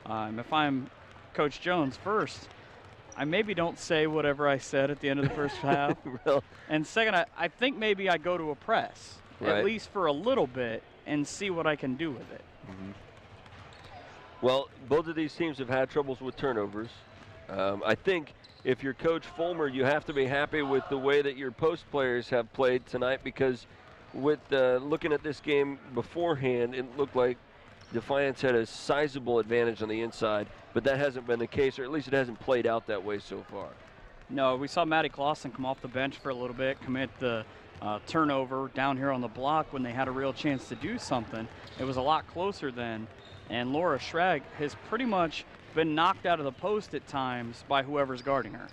S5: if I'm Coach Jones first, I maybe don't say whatever I said at the end of the first half.
S1: Well,
S5: and second, I think maybe I go to a press, at least for a little bit, and see what I can do with it.
S1: Well, both of these teams have had troubles with turnovers. I think if you're Coach Fulmer, you have to be happy with the way that your post players have played tonight, because with looking at this game beforehand, it looked like Defiance had a sizable advantage on the inside, but that hasn't been the case, or at least it hasn't played out that way so far.
S5: No, we saw Maddie Clausen come off the bench for a little bit, commit the turnover down here on the block when they had a real chance to do something. It was a lot closer then, and Laura Schrag has pretty much been knocked out of the post at times by whoever's guarding her.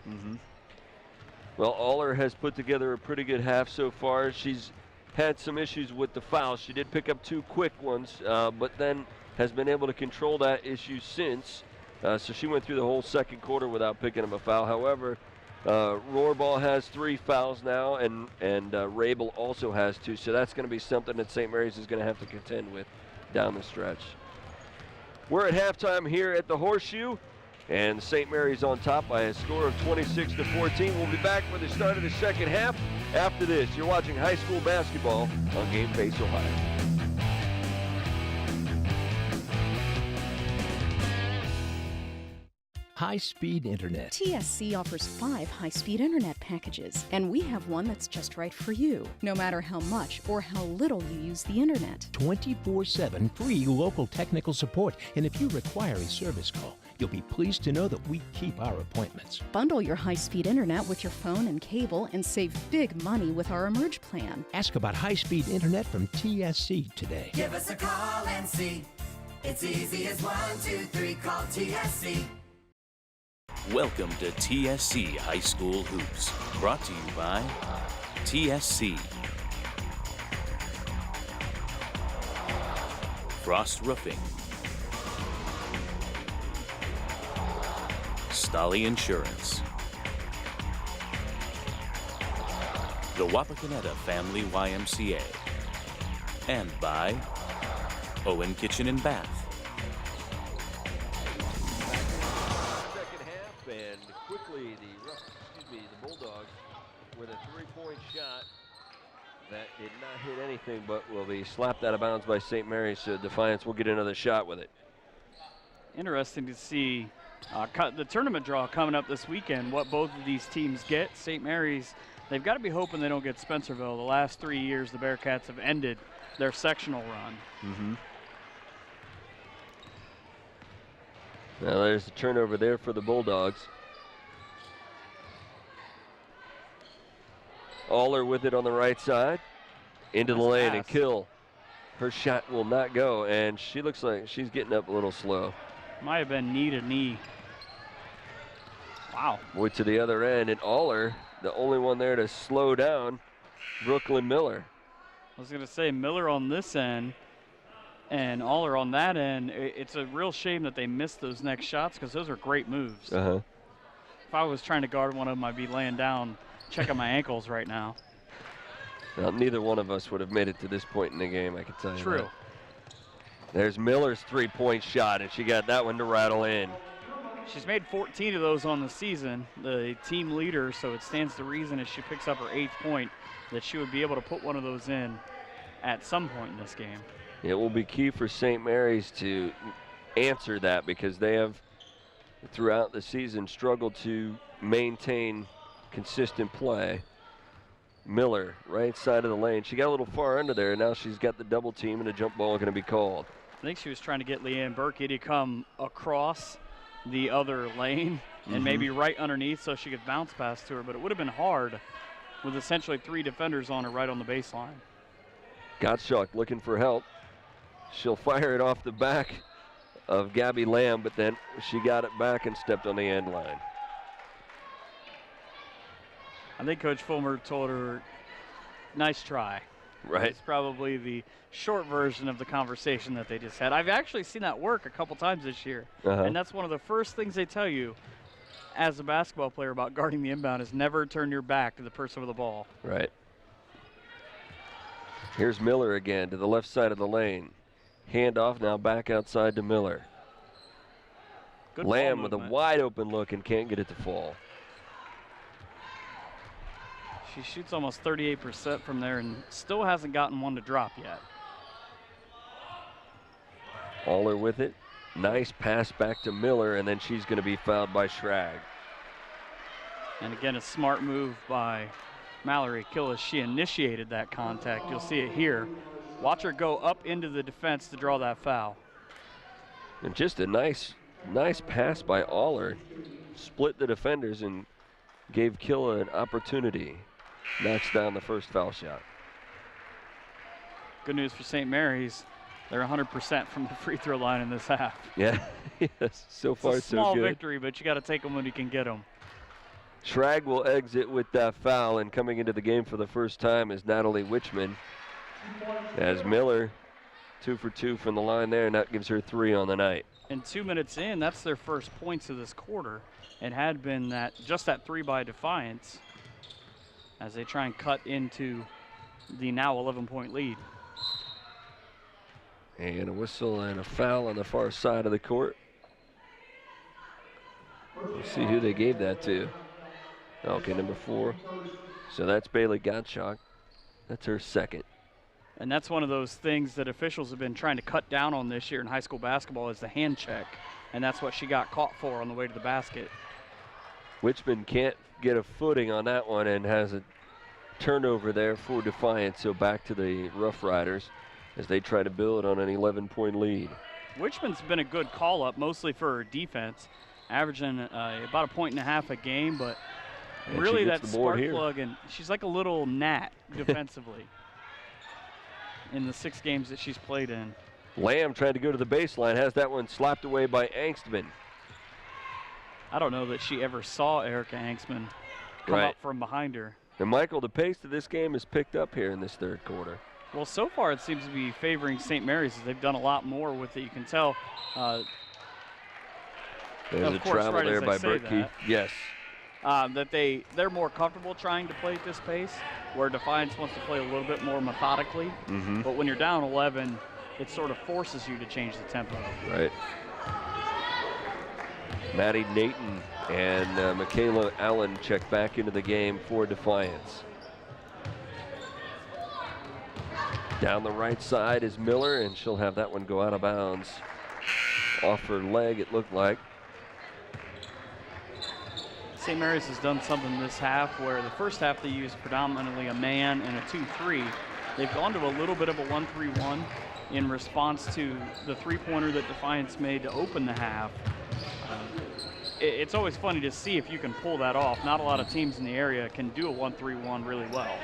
S1: Well, Aller has put together a pretty good half so far. She's had some issues with the fouls. She did pick up 2 quick ones, but then has been able to control that issue since. So she went through the whole second quarter without picking up a foul. However, Rohrball has 3 fouls now, and Rabel also has 2. So that's going to be something that St. Mary's is going to have to contend with down the stretch. We're at halftime here at the Horseshoe, and St. Mary's on top by a score of 26-14. We'll be back for the start of the second half. After this, you're watching high school basketball on Game Face Ohio.
S2: High-speed internet.
S3: TSC offers 5 high-speed internet packages, and we have one that's just right for you, no matter how much or how little you use the internet.
S2: 24/7 free local technical support, and if you require a service call, you'll be pleased to know that we keep our appointments.
S3: Bundle your high-speed internet with your phone and cable and save big money with our Emerge plan.
S2: Ask about high-speed internet from TSC today.
S4: Give us a call and see. It's easy as 1, 2, 3, call TSC.
S9: Welcome to TSC High School Hoops, brought to you by TSC, Frost Roofing, Stolly Insurance. The Wapakoneta Family YMCA. And by Owen Kitchen and Bath.
S1: Second half, and quickly the Bulldogs with a three-point shot that did not hit anything, but will be slapped out of bounds by St. Mary's, so Defiance will get another shot with it.
S5: Interesting to see the tournament draw coming up this weekend, what both of these teams get. St. Mary's, they've got to be hoping they don't get Spencerville. The last 3 years, the Bearcats have ended their sectional run.
S1: Mm-hmm. Now there's a turnover there for the Bulldogs. Aller with it on the right side. Into the lane and Kill. Her shot will not go, and she looks like she's getting up a little slow.
S5: Might have been knee to knee. Wow.
S1: Boy, to the other end, and Aller, the only one there to slow down Brooklyn Miller.
S5: I was going to say Miller on this end and Aller on that end. It's a real shame that they missed those next shots because those are great moves.
S1: Uh-huh.
S5: If I was trying to guard one of them, I'd be laying down, checking my ankles right now.
S1: Well, neither one of us would have made it to this point in the game, I can tell you.
S5: True.
S1: That. There's Miller's three-point shot, and she got that one to rattle in.
S5: She's made 14 of those on the season, the team leader, so it stands to reason as she picks up her 8th point that she would be able to put one of those in at some point in this game.
S1: It will be key for St. Mary's to answer that because they have, throughout the season, struggled to maintain consistent play. Miller, right side of the lane. She got a little far under there, and now she's got the double team, and a jump ball going to be called.
S5: I think she was trying to get Leanne Berkey to come across the other lane and maybe right underneath so she could bounce pass to her, but it would have been hard with essentially 3 defenders on her right on the baseline.
S1: Gottschalk looking for help. She'll fire it off the back of Gabby Lamb, but then she got it back and stepped on the end line.
S5: I think Coach Fulmer told her, nice try.
S1: Right.
S5: It's probably the short version of the conversation that they just had. I've actually seen that work a couple times this year. And that's one of the first things they tell you as a basketball player about guarding the inbound is never turn your back to the person with the ball.
S1: Right. Here's Miller again to the left side of the lane. Handoff now back outside to Miller.
S5: Good
S1: Lamb with a
S5: movement.
S1: wide open look and can't get it to fall.
S5: She shoots almost 38% from there and still hasn't gotten one to drop yet.
S1: Aller with it. Nice pass back to Miller, and then she's going to be fouled by Schrag.
S5: And again, a smart move by Mallory Killis. She initiated that contact. You'll see it here. Watch her go up into the defense to draw that foul.
S1: And just a nice pass by Aller. Split the defenders and gave Killa an opportunity. Knocks down the first foul shot.
S5: Good news for St. Mary's. They're 100% from the free throw line in this half.
S1: Yeah, yes, so far so good.
S5: It's a small victory, but you got to take them when you can get them.
S1: Schrag will exit with that foul, and coming into the game for the first time is Natalie Wichman. As Miller, 2 for 2 from the line there, and that gives her 3 on the night.
S5: And 2 minutes in, that's their first points of this quarter. It had been just that 3 by Defiance as they try and cut into the now 11-point lead.
S1: And a whistle and a foul on the far side of the court. Let's see who they gave that to. Okay, number 4. So that's Bailey Gottschalk. That's her second.
S5: And that's one of those things that officials have been trying to cut down on this year in high school basketball is the hand check. And that's what she got caught for on the way to the basket.
S1: Wichman can't get a footing on that one and has a turnover there for Defiance. So back to the Rough Riders as they try to build on an 11-point lead.
S5: Wichman's been a good call-up, mostly for her defense, averaging about 1.5 points a game, but
S1: and
S5: really that spark
S1: here.
S5: plug, and she's like a little gnat defensively in the 6 games that she's played in.
S1: Lamb trying to go to the baseline, has that one slapped away by Angstman.
S5: I don't know that she ever saw Erica Angstman come up from behind her.
S1: And Michael, the pace of this game is picked up here in this third quarter.
S5: Well, so far it seems to be favoring St. Mary's as they've done a lot more with it. You can tell
S1: There's a travel there by Berkey. Yes.
S5: That they're more comfortable trying to play at this pace, where Defiance wants to play a little bit more methodically. But when you're down 11, it sort of forces you to change the tempo.
S1: Right. Maddie Nathan and Michaela Allen check back into the game for Defiance. Down the right side is Miller, and she'll have that one go out of bounds. Off her leg, it looked like.
S5: St. Mary's has done something this half where the first half they used predominantly a man and a 2-3. They've gone to a little bit of a 1-3-1 in response to the three-pointer that Defiance made to open the half. It's always funny to see if you can pull that off. Not a lot of teams in the area can do a 1-3-1 really well.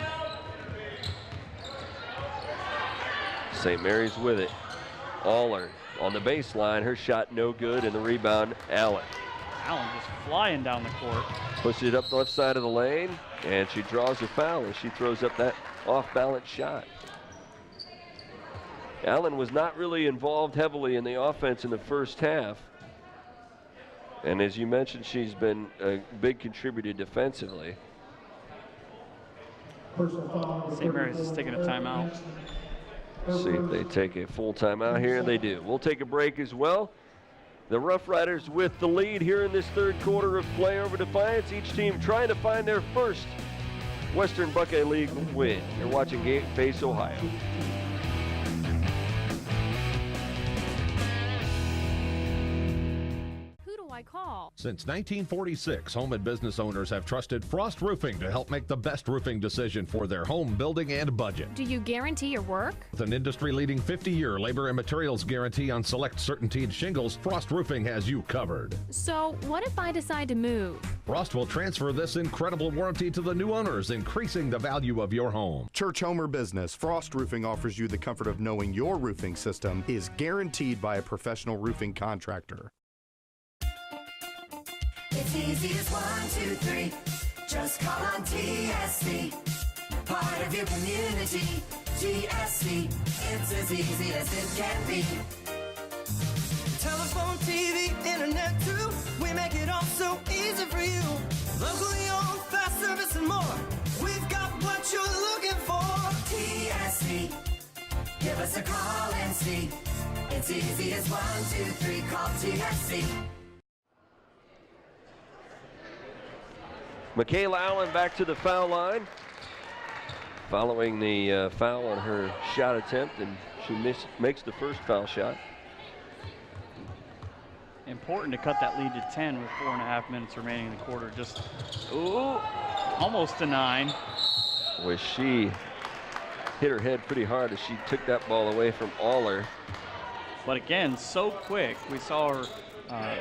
S1: St. Mary's with it. Aller on the baseline. Her shot no good, and the rebound, Allen.
S5: Allen just flying down the court.
S1: Pushes it up the left side of the lane, and she draws a foul as she throws up that off-balance shot. Allen was not really involved heavily in the offense in the first half. And as you mentioned, she's been a big contributor defensively.
S5: St. Mary's is taking a timeout.
S1: See if they take a full timeout here, and they do. We'll take a break as well. The Rough Riders with the lead here in this third quarter of play over Defiance. Each team trying to find their first Western Buckeye League win. You're watching Game Face Ohio.
S6: I call?
S7: Since 1946, home and business owners have trusted Frost Roofing to help make the best roofing decision for their home building and budget.
S6: Do you guarantee your work?
S7: With an industry-leading 50-year labor and materials guarantee on select CertainTeed shingles, Frost Roofing has you covered.
S6: So, what if I decide to move?
S7: Frost will transfer this incredible warranty to the new owners, increasing the value of your home.
S11: Church, home, or business, Frost Roofing offers you the comfort of knowing your roofing system is guaranteed by a professional roofing contractor.
S4: It's easy as 1, 2, 3. Just call on TSC. Part of your community. TSC. It's as easy as it can be.
S10: Telephone, TV, internet too. We make it all so easy for you. Locally owned, fast service and more. We've got what you're looking for.
S4: TSC. Give us a call and see. It's easy as 1, 2, 3. Call TSC.
S1: Michaela Allen back to the foul line. Following the foul on her shot attempt, and she makes the first foul shot.
S5: Important to cut that lead to 10 with 4.5 minutes remaining in the quarter. Just, ooh, almost to 9.
S1: Boy, she hit her head pretty hard as she took that ball away from Aller.
S5: But again, so quick. We saw her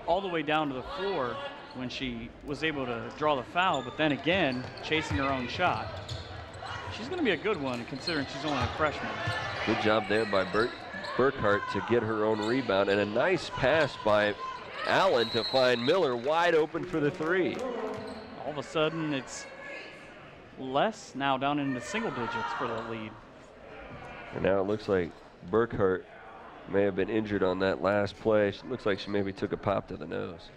S5: all the way down to the floor when she was able to draw the foul, but then again, chasing her own shot. She's going to be a good one, considering she's only a freshman.
S1: Good job there by Burkhart to get her own rebound, and a nice pass by Allen to find Miller wide open for the three.
S5: All of a sudden, it's less now down into single digits for the lead.
S1: And now it looks like Burkhart may have been injured on that last play. It looks like she maybe took a pop to the nose.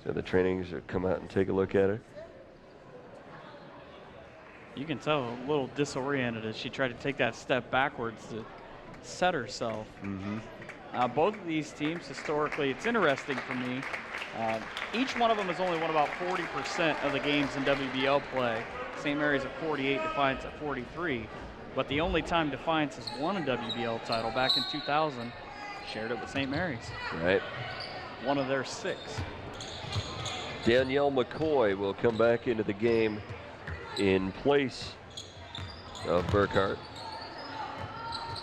S1: So the trainers will come out and take a look at her.
S5: You can tell a little disoriented as she tried to take that step backwards to set herself. Both of these teams, historically, it's interesting for me. Each one of them has only won about 40% of the games in WBL play. St. Mary's at 48, Defiance at 43. But the only time Defiance has won a WBL title back in 2000, shared it with St. Mary's.
S1: Right.
S5: One of their 6.
S1: Danielle McCoy will come back into the game in place of Burkhart.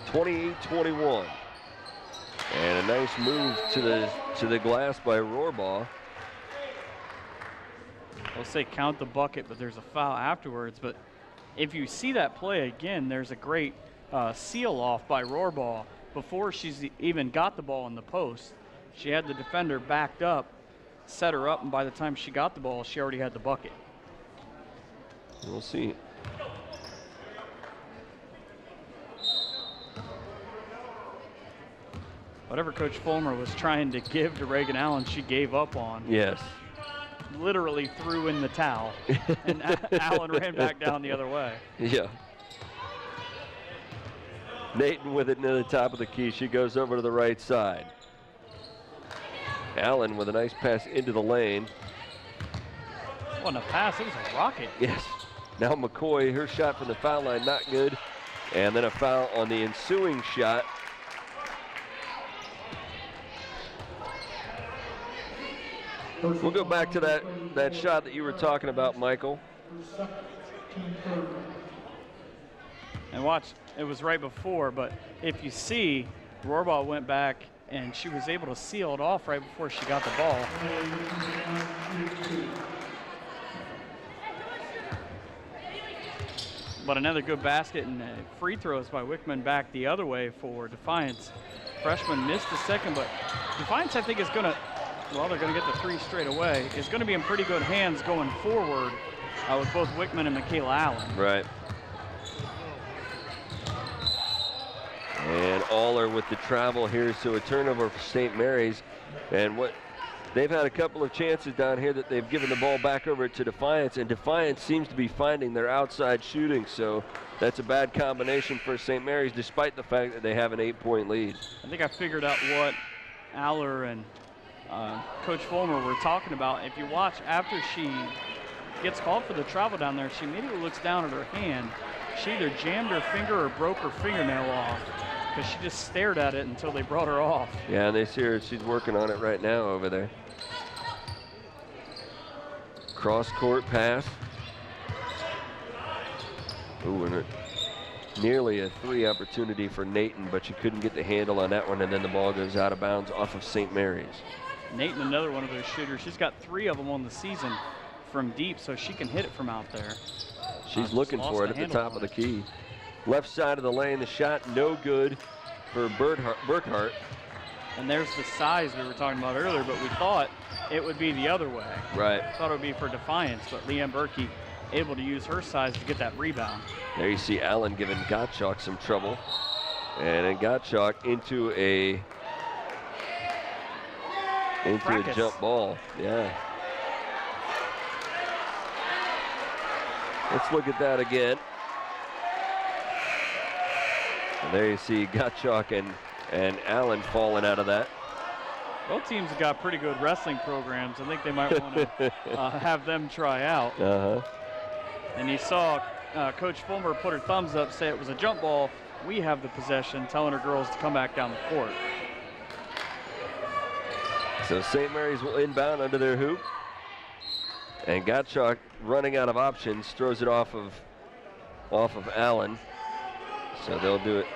S1: 28-21. And a nice move to the glass by Rohrbaugh.
S5: I'll say count the bucket, but there's a foul afterwards. But if you see that play again, there's a great seal off by Rohrbaugh. Before she's even got the ball in the post, she had the defender backed up, set her up, and by the time she got the ball, she already had the bucket.
S1: We'll see.
S5: whatever Coach Fulmer was trying to give to Reagan Allen, she gave up on.
S1: Yes.
S5: Literally threw in the towel, and Allen ran back down the other way.
S1: Yeah. Nathan with it near the top of the key. She goes over to the right side. Allen with a nice pass into the lane.
S5: What a pass. It was a rocket.
S1: Yes. Now McCoy, her shot from the foul line, not good. And then a foul on the ensuing shot. We'll go back to that shot that you were talking about, Michael.
S5: And watch, it was right before, but if you see, Rohrbaugh went back and she was able to seal it off right before she got the ball. But another good basket and free throws by Wickman back the other way for Defiance. Freshman missed the second, but Defiance I think is gonna, well, they're gonna get the three straight away. Is gonna be in pretty good hands going forward with both Wickman and Michaela Allen.
S1: Right. And Aller with the travel here, so a turnover for St. Mary's. And what they've had a couple of chances down here that they've given the ball back over to Defiance, and Defiance seems to be finding their outside shooting, so that's a bad combination for St. Mary's, despite the fact that they have an 8-point lead.
S5: I think I figured out what Aller and Coach Fulmer were talking about. If you watch, after she gets called for the travel down there, she immediately looks down at her hand. She either jammed her finger or broke her fingernail off, because she just stared at it until they brought her off.
S1: Yeah, and they see her, she's working on it right now over there. Cross-court pass. Ooh, and nearly a three opportunity for Nathan, but she couldn't get the handle on that one, and then the ball goes out of bounds off of St. Mary's.
S5: Nathan, another one of those shooters. She's got 3 of them on the season from deep, so she can hit it from out there.
S1: She's looking for it at the top of the key. Left side of the lane, the shot no good for Burkhart.
S5: And there's the size we were talking about earlier, but we thought it would be the other way.
S1: Right.
S5: Thought it would be for Defiance, but Leanne Berkey able to use her size to get that rebound.
S1: There you see Allen giving Gottschalk some trouble. And then Gottschalk into a jump ball. Yeah. Let's look at that again. And there you see Gottschalk and Allen falling out of that.
S5: Both teams have got pretty good wrestling programs. I think they might want to have them try out. And you saw Coach Fulmer put her thumbs up, say it was a jump ball. We have the possession, telling her girls to come back down the court.
S1: So St. Mary's will inbound under their hoop. And Gottschalk, running out of options, throws it off of Allen. So they'll do it.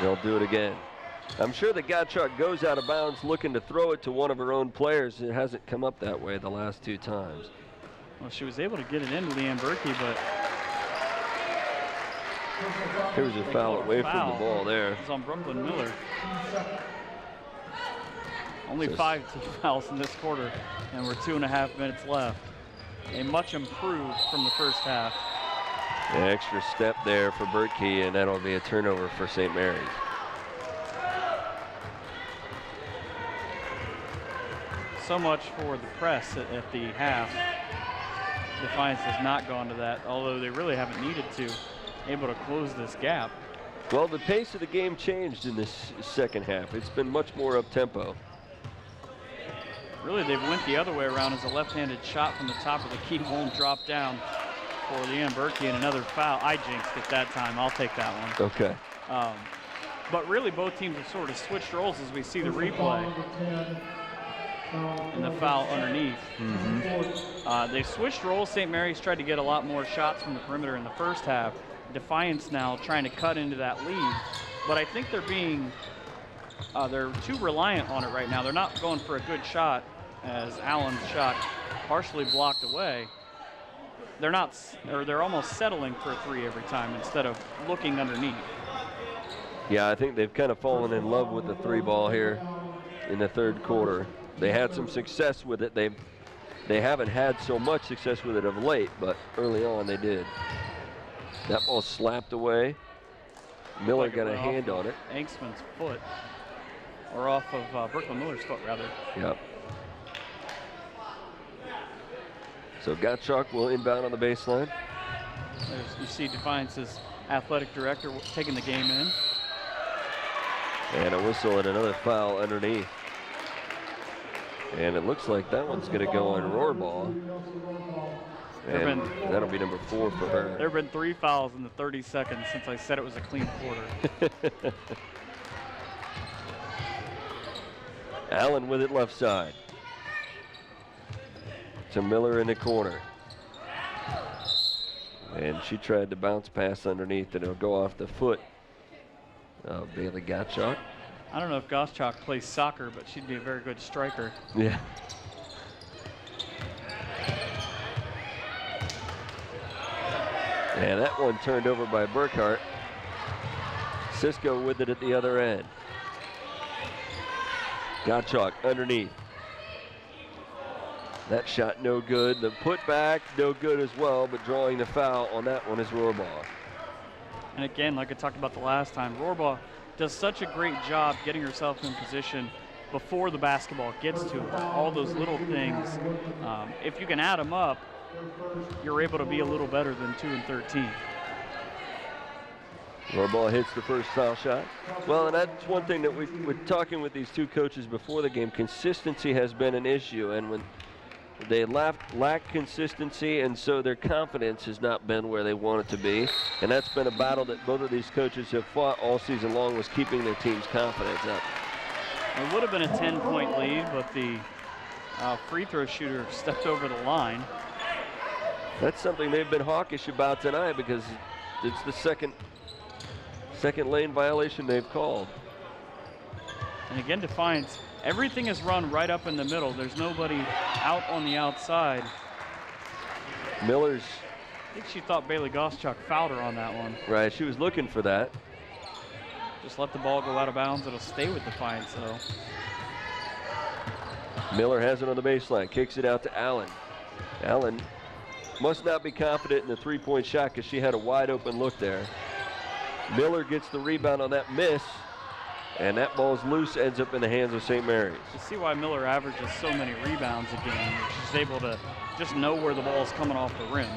S1: They'll do it again. I'm sure that Gottschalk goes out of bounds looking to throw it to one of her own players. It hasn't come up that way the last 2 times.
S5: Well, she was able to get it into Leanne Berkey, but
S1: here's a foul away from the ball there.
S5: It's on Brooklyn Miller. Only 5 team fouls in this quarter, and we're 2.5 minutes left. A much improved from the first half.
S1: An extra step there for Berkey, and that'll be a turnover for St. Mary's.
S5: So much for the press at the half. Defiance has not gone to that, although they really haven't needed to, able to close this gap.
S1: Well, the pace of the game changed in this second half. It's been much more up-tempo.
S5: Really, they've went the other way around as a left-handed shot from the top of the key won't drop down for Leanne Berkey, and another foul. I jinxed it that time. I'll take that one.
S1: Okay.
S5: But really, both teams have sort of switched roles as we see the replay. And the foul underneath. They switched roles. St. Mary's tried to get a lot more shots from the perimeter in the first half. Defiance now trying to cut into that lead. But I think they're being, they're too reliant on it right now. They're not going for a good shot as Allen's shot partially blocked away. They're not, or they're almost settling for a 3 every time instead of looking underneath.
S1: Yeah, I think they've kind of fallen in love with the 3 ball here in the third quarter. They had some success with it. They haven't had so much success with it of late, but early on they did. That ball slapped away. Miller got a hand on it.
S5: Angstman's foot, or off of Brooklyn Miller's foot, rather.
S1: Yep. So Gottschalk will inbound on the baseline.
S5: You see Defiance's athletic director taking the game in.
S1: And a whistle and another foul underneath. And it looks like that one's going to go on Rohrball. And that'll be number 4 for her.
S5: There have been 3 fouls in the 30 seconds since I said it was a clean quarter.
S1: Allen with it left side. To Miller in the corner. And she tried to bounce pass underneath, and it'll go off the foot of Bailey Gottschalk.
S5: I don't know if Gottschalk plays soccer, but she'd be a very good striker.
S1: Yeah. And that one turned over by Burkhart. Cisco with it at the other end. Gottschalk underneath. That shot no good. The putback no good as well, but drawing the foul on that one is Rohrball.
S5: And again, like I talked about the last time, Rohrball does such a great job getting herself in position before the basketball gets to her. All those little things. If you can add them up, you're able to be a little better than 2 and 13.
S1: Rohrball hits the first foul shot. Well, and that's one thing that we're talking with these two coaches before the game. Consistency has been an issue, and when they lack consistency, and so their confidence has not been where they want it to be. And that's been a battle that both of these coaches have fought all season long, was keeping their team's confidence up.
S5: It would have been a 10-point lead, but the free throw shooter stepped over the line.
S1: That's something they've been hawkish about tonight, because it's the second lane violation they've called.
S5: And again, Defiance, everything is run right up in the middle. There's nobody out on the outside.
S1: Miller's.
S5: I think she thought Bailey Gottschalk fouled her on that one.
S1: Right, she was looking for that.
S5: Just let the ball go out of bounds. It'll stay with Defiance, though.
S1: Miller has it on the baseline, kicks it out to Allen. Allen must not be confident in the three-point shot because she had a wide open look there. Miller gets the rebound on that miss, and that ball's loose, ends up in the hands of St. Mary's.
S5: You see why Miller averages so many rebounds a game. She's able to just know where the ball's coming off the rim.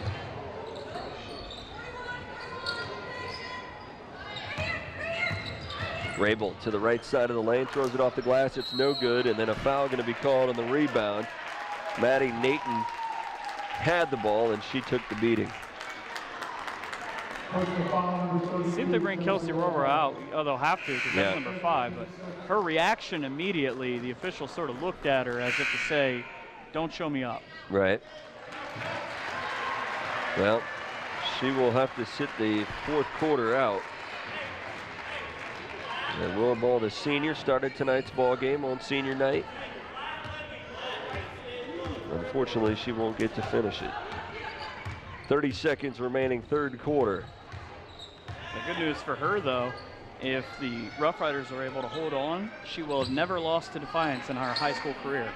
S1: Rabel to the right side of the lane, throws it off the glass, it's no good, and then a foul going to be called on the rebound. Maddie Nathan had the ball, and she took the beating.
S5: See if they bring Kelsey Rohrball out. Oh, they'll have to, because that's number 5. But her reaction immediately, the official sort of looked at her as if to say, don't show me up.
S1: Right. Well, she will have to sit the fourth quarter out. And Rohrball, the senior, started tonight's ball game on senior night. Unfortunately, she won't get to finish it. 30 seconds remaining, third quarter.
S5: The good news for her, though, if the Rough Riders are able to hold on, she will have never lost to Defiance in her high school career.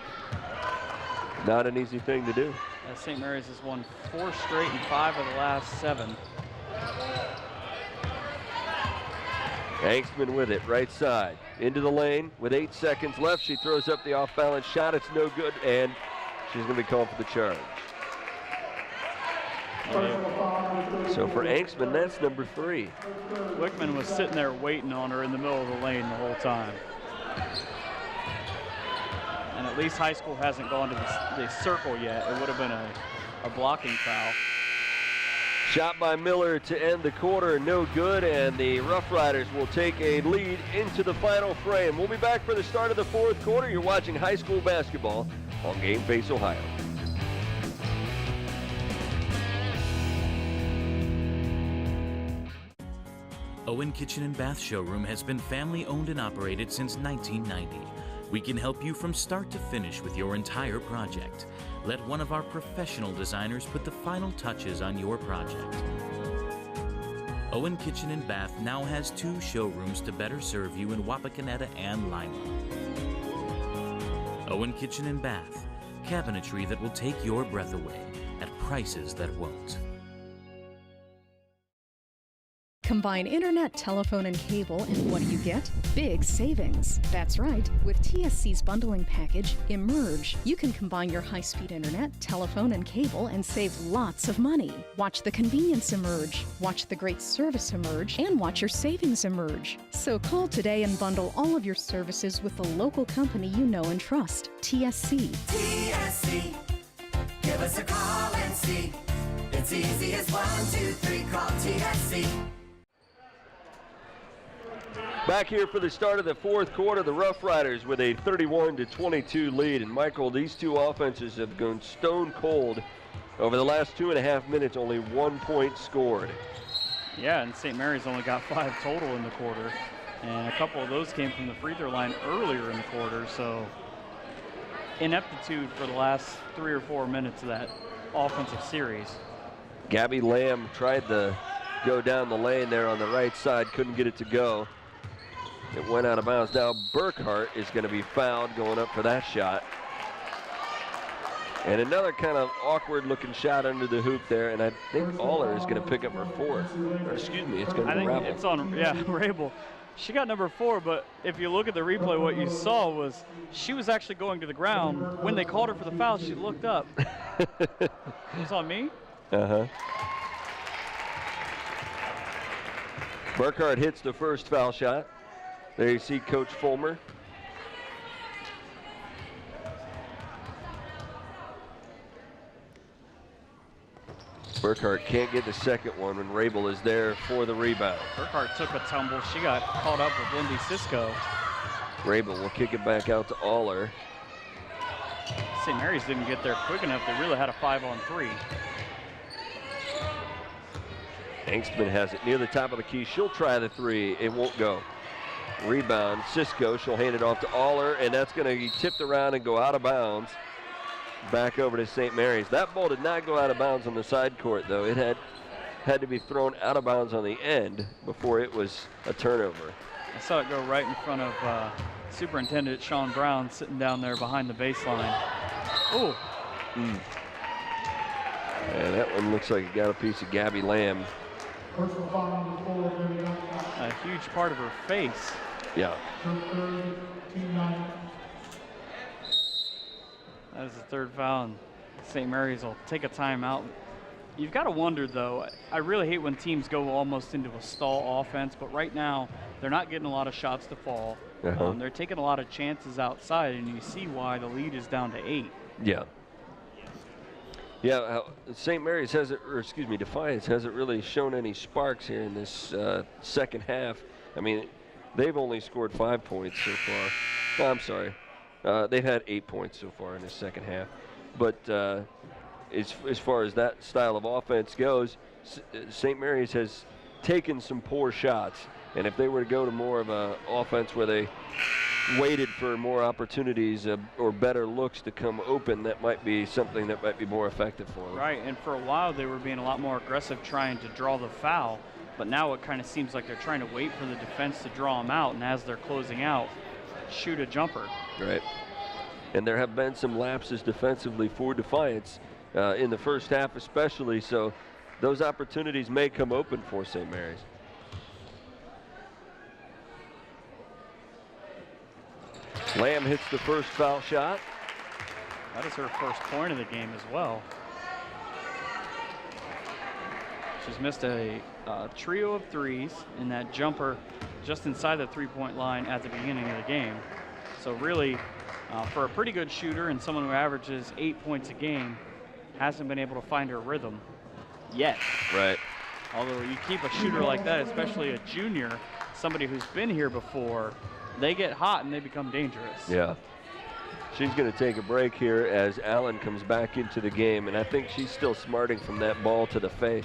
S1: Not an easy thing to do.
S5: St. Mary's has won 4 straight and 5 of the last 7.
S1: Angstman with it, right side, into the lane with 8 seconds left. She throws up the off-balance shot. It's no good, and she's going to be called for the charge. So for Angstman, that's number 3.
S5: Wickman was sitting there waiting on her in the middle of the lane the whole time. And at least high school hasn't gone to the circle yet. It would have been a blocking foul.
S1: Shot by Miller to end the quarter, no good, and the Rough Riders will take a lead into the final frame. We'll be back for the start of the fourth quarter. You're watching high school basketball on Game Face Ohio.
S9: Owen Kitchen and Bath Showroom has been family owned and operated since 1990. We can help you from start to finish with your entire project. Let one of our professional designers put the final touches on your project. Owen Kitchen and Bath now has 2 showrooms to better serve you in Wapakoneta and Lima. Owen Kitchen and Bath, cabinetry that will take your breath away at prices that won't.
S3: Combine internet, telephone, and cable, and what do you get? Big savings. That's right. With TSC's bundling package, Emerge, you can combine your high-speed internet, telephone, and cable and save lots of money. Watch the convenience emerge, watch the great service emerge, and watch your savings emerge. So call today and bundle all of your services with the local company you know and trust, TSC.
S4: TSC. Give us a call and see. It's easy as 1, 2, 3. Call TSC.
S1: Back here for the start of the fourth quarter, the Rough Riders with a 31-22 lead. And Michael, these two offenses have gone stone cold over the last 2.5 minutes. Only 1 point scored.
S5: Yeah, and St. Mary's only got 5 total in the quarter, and a couple of those came from the free throw line earlier in the quarter. So ineptitude for the last 3 or 4 minutes of that offensive series.
S1: Gabby Lamb tried to go down the lane there on the right side, couldn't get it to go. It went out of bounds. Now Burkhart is going to be fouled going up for that shot. And another kind of awkward looking shot under the hoop there, and I think Aller is going to pick up her 4th. Or excuse me, it's going to be Rabel.
S5: It's on, Rabel. She got number 4, but if you look at the replay, what you saw was she was actually going to the ground. When they called her for the foul, she looked up. It was on me?
S1: Uh-huh. Burkhart hits the first foul shot. There you see Coach Fulmer. Burkhart can't get the second one when Rabel is there for the rebound.
S5: Burkhart took a tumble. She got caught up with Lindy Cisco.
S1: Rabel will kick it back out to Aller.
S5: St. Mary's didn't get there quick enough. They really had a 5-on-3.
S1: Angstman has it near the top of the key. She'll try the 3. It won't go. Rebound, Cisco. She'll hand it off to Aller, and that's going to be tipped around and go out of bounds. Back over to St. Mary's. That ball did not go out of bounds on the side court, though. It had to be thrown out of bounds on the end before it was a turnover.
S5: I saw it go right in front of Superintendent Sean Brown sitting down there behind the baseline. Oh.
S1: And that one looks like it got a piece of Gabby Lamb.
S5: A huge part of her face.
S1: Yeah.
S5: That is the 3rd foul, and St. Mary's will take a timeout. You've got to wonder, though, I really hate when teams go almost into a stall offense, but right now they're not getting a lot of shots to fall. They're taking a lot of chances outside, and you see why the lead is down to 8.
S1: Yeah. Yeah, St. Mary's hasn't, or excuse me, Defiance hasn't really shown any sparks here in this second half. I mean, they've only scored 5 points so far. No, I'm sorry. They've had 8 points so far in the second half. But as far as that style of offense goes, St. Mary's has taken some poor shots. And if they were to go to more of an offense where they waited for more opportunities or better looks to come open, that might be something that might be more effective for them.
S5: Right, and for a while they were being a lot more aggressive trying to draw the foul, but now it kind of seems like they're trying to wait for the defense to draw them out, and as they're closing out, shoot a jumper.
S1: Right. And there have been some lapses defensively for Defiance in the first half especially, so those opportunities may come open for St. Mary's. Lamb hits the first foul shot.
S5: That is her first point of the game as well. She's missed a trio of threes in that jumper just inside the three-point line at the beginning of the game. So really, for a pretty good shooter and someone who averages 8 points a game, hasn't been able to find her rhythm yet.
S1: Right.
S5: Although you keep a shooter like that, especially a junior, somebody who's been here before, they get hot and they become dangerous.
S1: Yeah. She's going to take a break here as Allen comes back into the game, and I think she's still smarting from that ball to the face.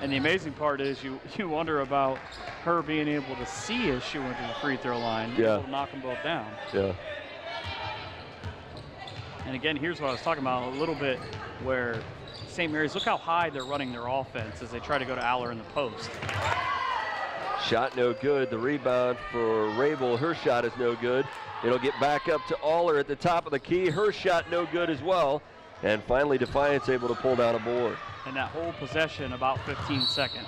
S5: And the amazing part is you wonder about her being able to see as she went to the free throw line, able to knock them both down.
S1: Yeah.
S5: And again, here's what I was talking about a little bit, where St. Mary's, look how high they're running their offense as they try to go to Aller in the post.
S1: Shot no good. The rebound for Rabel. Her shot is no good. It'll get back up to Aller at the top of the key. Her shot no good as well. And finally, Defiance able to pull down a board.
S5: And that whole possession, about 15 seconds.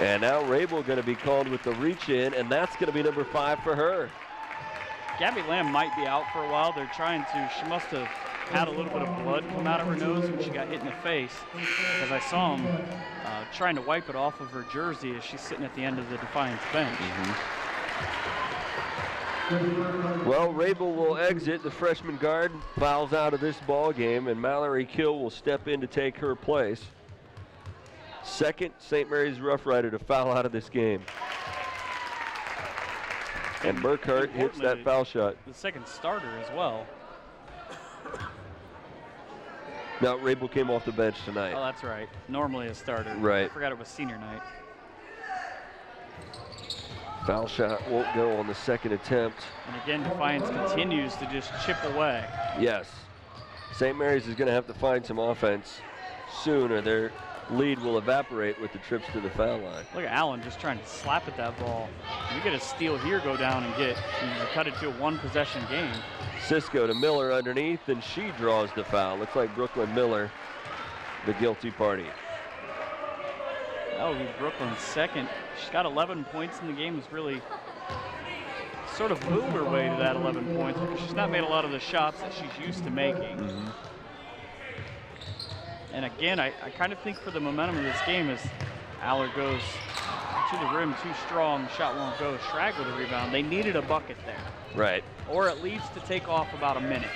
S1: And now Rabel going to be called with the reach in, and that's going to be number 5 for her.
S5: Gabby Lamb might be out for a while. They're trying to, she must have had a little bit of blood come out of her nose when she got hit in the face, because I saw him trying to wipe it off of her jersey as she's sitting at the end of the Defiance bench.
S1: Well, Rabel will exit. The freshman guard fouls out of this ball game, and Mallory Kill will step in to take her place. Second St. Mary's Rough Rider to foul out of this game. And Burkhart hits that foul shot.
S5: The second starter as well.
S1: Now, Rabel came off the bench tonight.
S5: Oh, that's right. Normally a starter.
S1: Right.
S5: I forgot it was senior night.
S1: Foul shot won't go on the second attempt.
S5: And again, Defiance continues to just chip away.
S1: Yes. St. Mary's is going to have to find some offense soon, or their lead will evaporate with the trips to the foul line.
S5: Look at Allen just trying to slap at that ball. You get a steal here, go down and get, cut it to a one-possession game.
S1: Cisco to Miller underneath, and she draws the foul. Looks like Brooklyn Miller, the guilty party.
S5: That would be Brooklyn's second. She's got 11 points in the game. Has really sort of moved her way to that 11 points because she's not made a lot of the shots that she's used to making. And again, I kind of think for the momentum of this game as Aller goes to the rim too strong, shot won't go. Schrag with a rebound. They needed a bucket there.
S1: Right.
S5: Or at least to take off about a minute.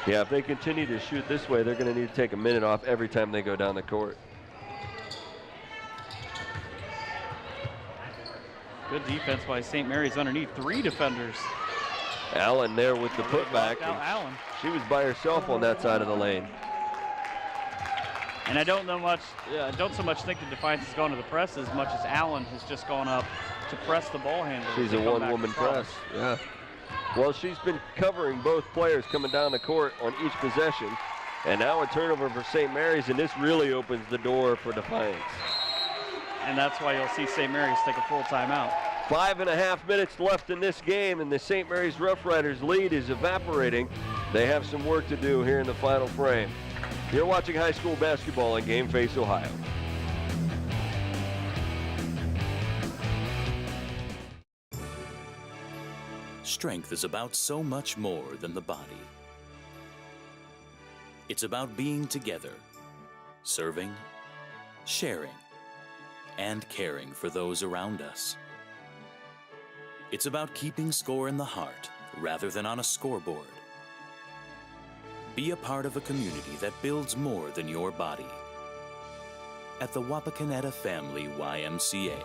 S1: Yeah, if they continue to shoot this way, they're going to need to take a minute off every time they go down the court.
S5: Good defense by St. Mary's underneath. 3 defenders.
S1: Allen there with the putback.
S5: Allen.
S1: She was by herself on that side of the lane.
S5: And I don't know much, don't so much think that Defiance has gone to the press as much as Allen has just gone up to press the ball handler.
S1: She's a one-woman press, yeah. Well, she's been covering both players coming down the court on each possession. And now a turnover for St. Mary's, and this really opens the door for Defiance.
S5: And that's why you'll see St. Mary's take a full timeout.
S1: 5.5 minutes left in this game, and the St. Mary's Rough Riders lead is evaporating. They have some work to do here in the final frame. You're watching high school basketball on Game Face Ohio.
S9: Strength is about so much more than the body. It's about being together, serving, sharing, and caring for those around us. It's about keeping score in the heart rather than on a scoreboard. Be a part of a community that builds more than your body. At the Wapakoneta Family YMCA.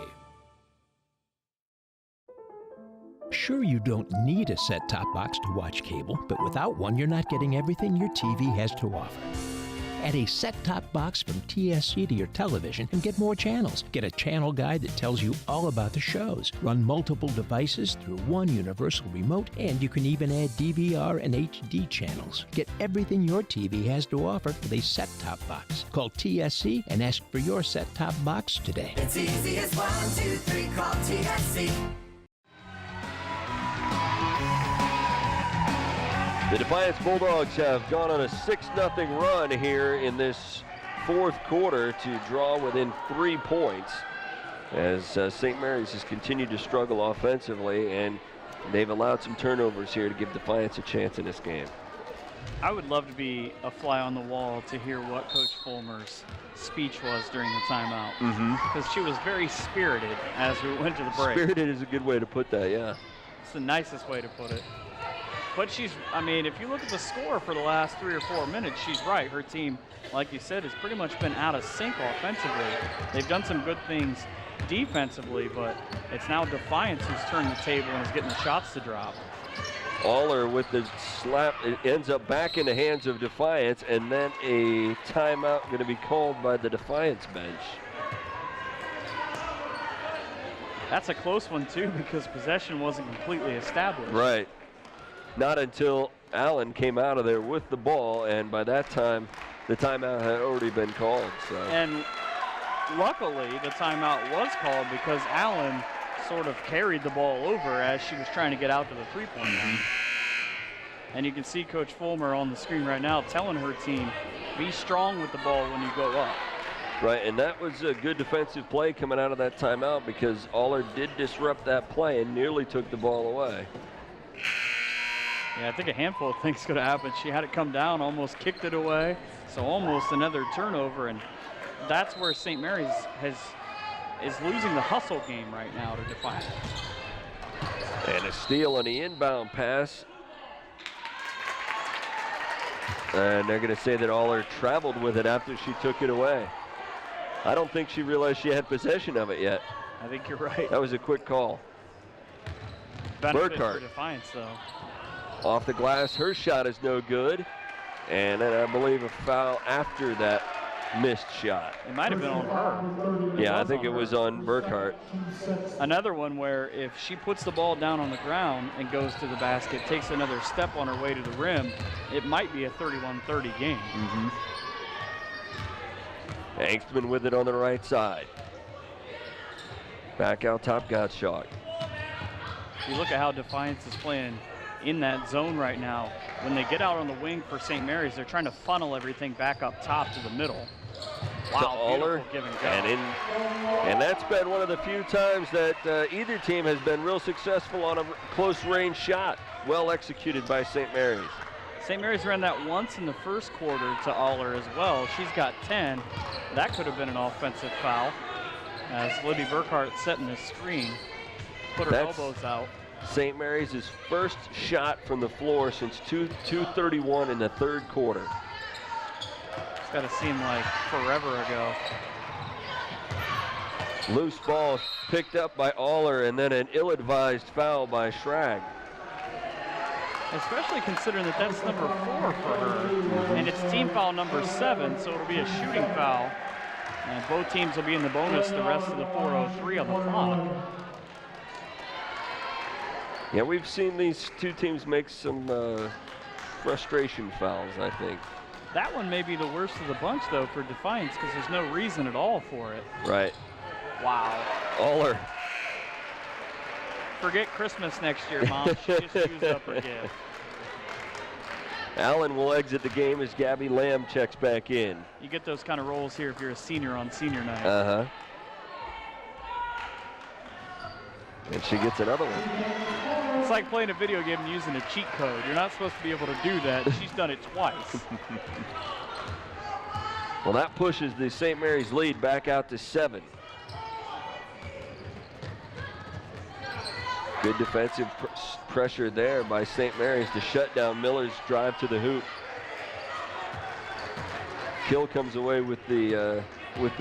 S2: Sure, you don't need a set-top box to watch cable, but without one, you're not getting everything your TV has to offer. Add a set-top box from TSC to your television and get more channels. Get a channel guide that tells you all about the shows. Run multiple devices through one universal remote, and you can even add DVR and HD channels. Get everything your TV has to offer with a set-top box. Call TSC and ask for your set-top box today.
S4: It's easy as 1, 2, 3, call TSC.
S1: The Defiance Bulldogs have gone on a 6-0 run here in this fourth quarter to draw within 3 points as St. Mary's has continued to struggle offensively, and they've allowed some turnovers here to give Defiance a chance in this game.
S5: I would love to be a fly on the wall to hear what Coach Fulmer's speech was during the timeout, because she was very spirited as we went to the break.
S1: Spirited is a good way to put that, yeah.
S5: It's the nicest way to put it. But she's, I mean, if you look at the score for the last 3 or 4 minutes, she's right. Her team, like you said, has pretty much been out of sync offensively. They've done some good things defensively, but it's now Defiance who's turned the table and is getting the shots to drop.
S1: Aller with the slap, it ends up back in the hands of Defiance, and then a timeout going to be called by the Defiance bench.
S5: That's a close one, too, because possession wasn't completely established.
S1: Right. Not until Allen came out of there with the ball, and by that time, the timeout had already been called. So.
S5: And luckily, the timeout was called because Allen sort of carried the ball over as she was trying to get out to the three-point line. And you can see Coach Fulmer on the screen right now telling her team, be strong with the ball when you go up.
S1: Right, and that was a good defensive play coming out of that timeout because Aller did disrupt that play and nearly took the ball away.
S5: Yeah, I think a handful of things could have happened. She had it come down, almost kicked it away, so almost another turnover, and that's where St. Mary's is losing the hustle game right now to Defiance.
S1: And a steal on the inbound pass. And they're going to say that Aller traveled with it after she took it away. I don't think she realized she had possession of it yet.
S5: I think you're right.
S1: That was a quick call.
S5: Benefit
S1: Burkhart.
S5: for Defiance, though.
S1: Off the glass, her shot is no good. And then I believe a foul after that missed shot.
S5: It might have been on her.
S1: Yeah, I think it was on Burkhart.
S5: Another one where if she puts the ball down on the ground and goes to the basket, takes another step on her way to the rim, it might be a 31-30 game.
S1: Angstman with it on the right side. Back out top, Gottschalk.
S5: You look at how Defiance is playing in that zone right now. When they get out on the wing for St. Mary's, they're trying to funnel everything back up top to the middle. Wow, beautiful give and go.
S1: And that's been one of the few times that either team has been real successful on a close range shot. Well executed by St. Mary's.
S5: St. Mary's ran that once in the first quarter to Aller as well. She's got 10. That could have been an offensive foul as Libby Burkhart setting the screen. Put her elbows out.
S1: St. Mary's' first shot from the floor since 2:31 in the third quarter.
S5: It's got to seem like forever ago.
S1: Loose ball picked up by Aller and then an ill-advised foul by Schrag.
S5: Especially considering that that's number 4 for her. And it's team foul number 7, so it'll be a shooting foul. And both teams will be in the bonus the rest of the 4:03 on the clock.
S1: Yeah, we've seen these two teams make some frustration fouls, I think.
S5: That one may be the worst of the bunch, though, for Defiance, because there's no reason at all for it.
S1: Right.
S5: Wow.
S1: Aller.
S5: Forget Christmas next year, Mom. She just used up her gift.
S1: Allen will exit the game as Gabby Lamb checks back in.
S5: You get those kind of roles here if you're a senior on senior night.
S1: Uh-huh. And she gets another one.
S5: It's like playing a video game and using a cheat code. You're not supposed to be able to do that. She's done it twice.
S1: Well, that pushes the St. Mary's lead back out to 7. Good defensive pressure there by St. Mary's to shut down Miller's drive to the hoop. Kill comes away with the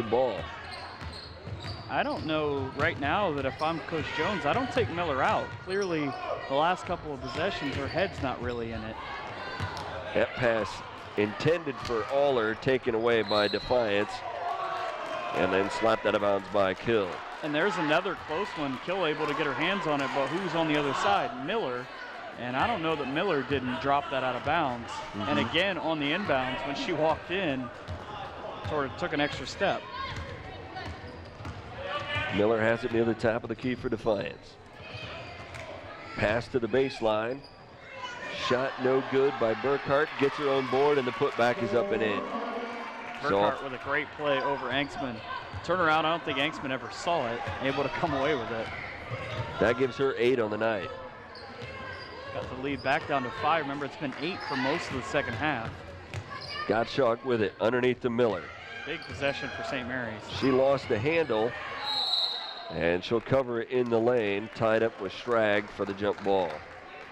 S1: ball.
S5: I don't know right now that if I'm Coach Jones, I don't take Miller out. Clearly, the last couple of possessions, her head's not really in it.
S1: That pass intended for Aller, taken away by Defiance, and then slapped out of bounds by Kill.
S5: And there's another close one. Kill able to get her hands on it, but who's on the other side? Miller. And I don't know that Miller didn't drop that out of bounds. And again, on the inbounds, when she walked in, sort of took an extra step.
S1: Miller has it near the top of the key for Defiance. Pass to the baseline. Shot no good by Burkhart. Gets her on board, and the putback is up and in.
S5: Burkhart with a great play over Angstman. Turnaround, I don't think Angstman ever saw it. Able to come away with it.
S1: That gives her 8 on the night.
S5: Got the lead back down to 5. Remember, it's been 8 for most of the second half.
S1: Gottschalk with it underneath to Miller.
S5: Big possession for St. Mary's.
S1: She lost the handle, and she'll cover it in the lane, tied up with Schrag for the jump ball.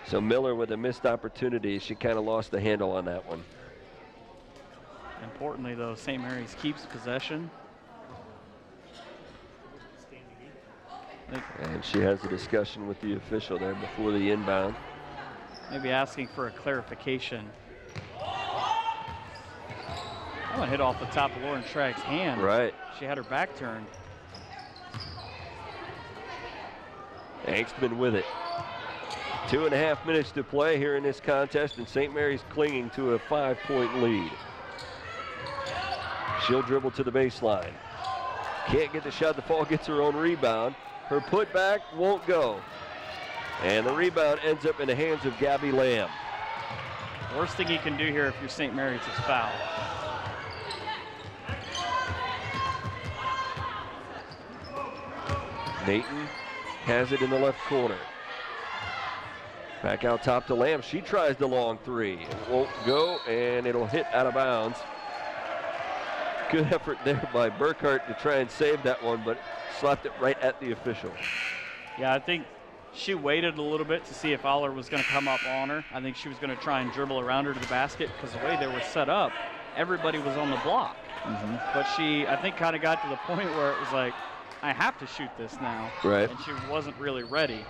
S1: So Miller with a missed opportunity. She kind of lost the handle on that one.
S5: Importantly, though, St. Mary's keeps possession.
S1: And she has a discussion with the official there before the inbound.
S5: Maybe asking for a clarification. That one hit off the top of Lauren Schrag's hand.
S1: Right.
S5: She had her back turned.
S1: Angstman with it. 2.5 minutes to play here in this contest, and St. Mary's clinging to a 5-point lead. She'll dribble to the baseline. Can't get the shot to fall, gets her own rebound. Her putback won't go. And the rebound ends up in the hands of Gabby Lamb.
S5: Worst thing you can do here if you're St. Mary's is foul.
S1: Peyton has it in the left corner. Back out top to Lamb. She tries the long three. It won't go, and it'll hit out of bounds. Good effort there by Burkhart to try and save that one, but slapped it right at the official.
S5: Yeah, I think she waited a little bit to see if Aller was going to come up on her. I think she was going to try and dribble around her to the basket because the way they were set up, everybody was on the block. But she, I think, kind of got to the point where it was like, I have to shoot this now.
S1: Right.
S5: And she wasn't really ready.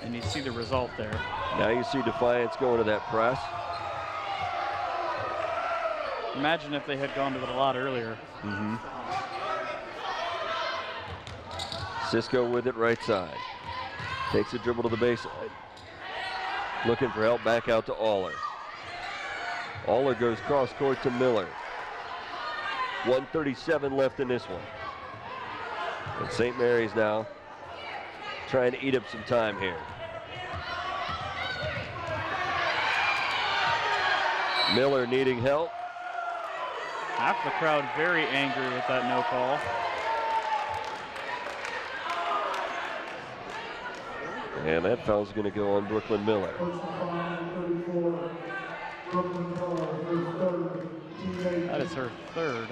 S5: And you see the result there.
S1: Now you see Defiance going to that press.
S5: Imagine if they had gone to it a lot earlier.
S1: Cisco with it right side. Takes a dribble to the baseline. Looking for help back out to Aller. Aller goes cross court to Miller. 1:37 left in this one. And St. Mary's now trying to eat up some time here. Miller needing help.
S5: Half the crowd very angry with that no call.
S1: And that foul's going to go on Brooklyn Miller.
S5: That is her third.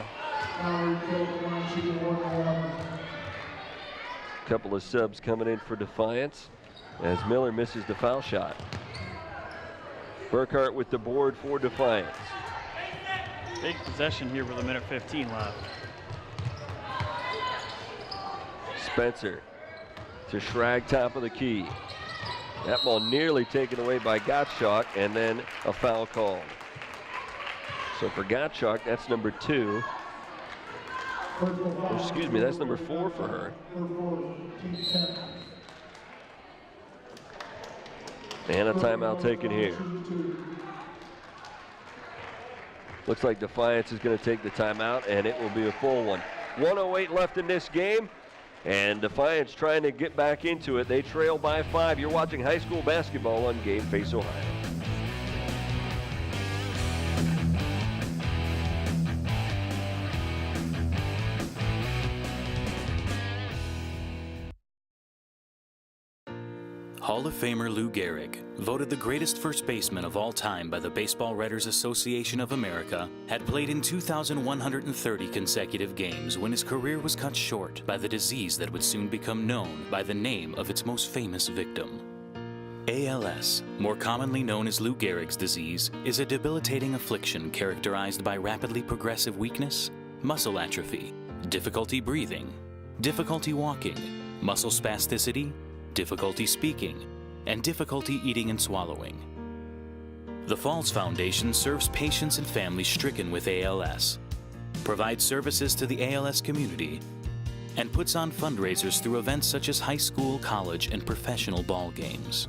S1: Couple of subs coming in for Defiance as Miller misses the foul shot. Burkhart with the board for Defiance.
S5: Big possession here with 1:15 left.
S1: Spencer to Schrag, top of the key. That ball nearly taken away by Gottschalk, and then a foul called. So for Gottschalk, that's number 2. Or excuse me, that's number 4 for her. And a timeout taken here. Looks like Defiance is going to take the timeout, and it will be a full one. 1:08 left in this game, and Defiance trying to get back into it. They trail by 5. You're watching high school basketball on Game Face Ohio.
S9: Hall of Famer Lou Gehrig, voted the greatest first baseman of all time by the Baseball Writers Association of America, had played in 2,130 consecutive games when his career was cut short by the disease that would soon become known by the name of its most famous victim. ALS, more commonly known as Lou Gehrig's disease, is a debilitating affliction characterized by rapidly progressive weakness, muscle atrophy, difficulty breathing, difficulty walking, muscle spasticity, difficulty speaking, and difficulty eating and swallowing. The Falls Foundation serves patients and families stricken with ALS, provides services to the ALS community, and puts on fundraisers through events such as high school, college, and professional ball games.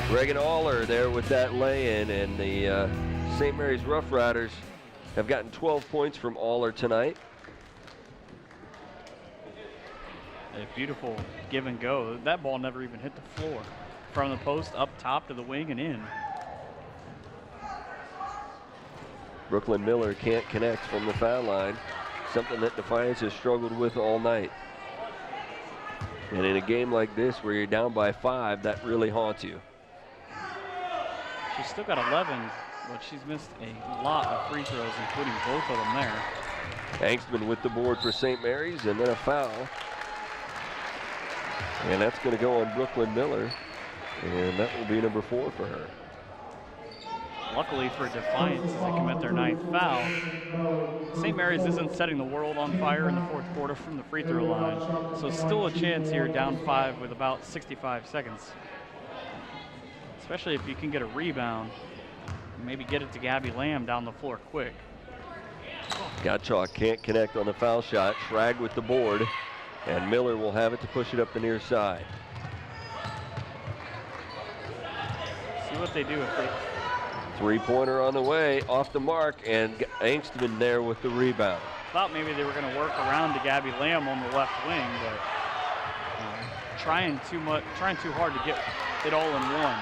S1: Reagan Aller there with that lay-in, and the St. Mary's Rough Riders have gotten 12 points from Aller tonight.
S5: A beautiful give and go. That ball never even hit the floor. From the post up top to the wing and in.
S1: Brooklyn Miller can't connect from the foul line, something that Defiance has struggled with all night. And in a game like this where you're down by 5, that really haunts you.
S5: She's still got 11, but she's missed a lot of free throws, including both of them there.
S1: Angstman with the board for St. Mary's, and then a foul. And that's going to go on Brooklyn Miller, and that will be number 4 for her.
S5: Luckily for Defiance, as they commit their 9th foul, St. Mary's isn't setting the world on fire in the 4th quarter from the free throw line, so still a chance here, down 5 with about 65 seconds. Especially if you can get a rebound, maybe get it to Gabby Lamb down the floor quick.
S1: Gottschalk can't connect on the foul shot. Schrag with the board, and Miller will have it to push it up the near side.
S5: See what they do if they.
S1: Three-pointer on the way, off the mark, and Angstman there with the rebound.
S5: Thought maybe they were going to work around to Gabby Lamb on the left wing, but trying too hard to get it all in one.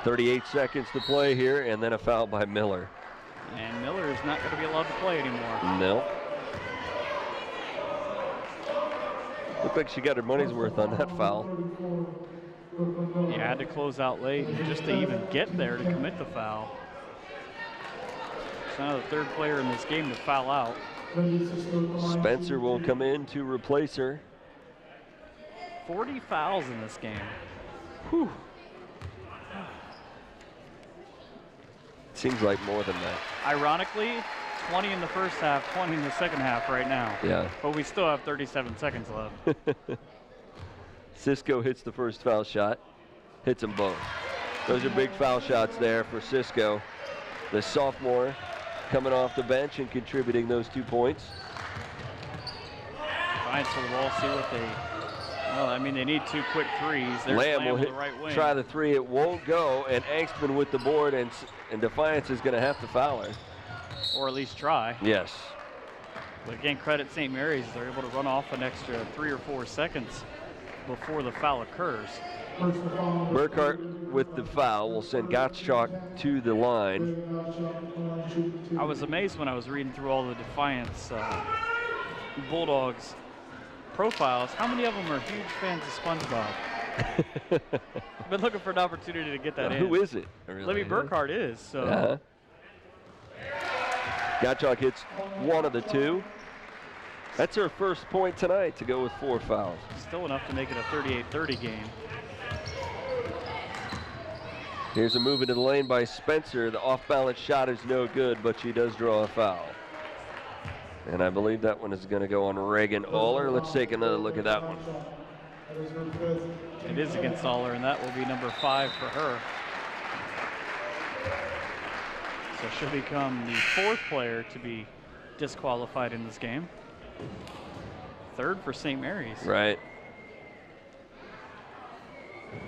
S1: 38 seconds to play here, and then a foul by Miller.
S5: And Miller is not going to be allowed to play anymore.
S1: No. Looked like she got her money's worth on that foul.
S5: Yeah, had to close out late just to even get there to commit the foul. It's now the third player in this game to foul out.
S1: Spencer will come in to replace her.
S5: 40 fouls in this game.
S1: Whew. Seems like more than that.
S5: Ironically, 20 in the first half, 20 in the second half right now.
S1: Yeah.
S5: But we still have 37 seconds left.
S1: Cisco hits the first foul shot, hits them both. Those are big foul shots there for Cisco. The sophomore coming off the bench and contributing those 2 points.
S5: Defiance for the ball, see what they, well, I mean, they need 2 quick threes. There's
S1: Lamb will
S5: the right wing.
S1: try the three, it won't go, and Angstman with the board, and Defiance is gonna have to foul her.
S5: Or at least try.
S1: Yes.
S5: But again, credit St. Mary's, they're able to run off an extra 3 or 4 seconds before the foul occurs.
S1: Burkhart with the foul will send Gottschalk to the line.
S5: I was amazed when I was reading through all the Defiance Bulldogs profiles. How many of them are huge fans of SpongeBob? I've been looking for an opportunity to get that in.
S1: Who is it? Really?
S5: Libby Burkhart is. So.
S1: Gottschalk hits one of the 2. That's her first point tonight to go with 4 fouls.
S5: Still enough to make it a 38-30 game.
S1: Here's a move into the lane by Spencer. The off-balance shot is no good, but she does draw a foul. And I believe that one is going to go on Reagan Aller. Let's take another look at that one.
S5: It is against Aller, and that will be number 5 for her. So she'll become the 4th player to be disqualified in this game. 3rd for St. Mary's.
S1: Right.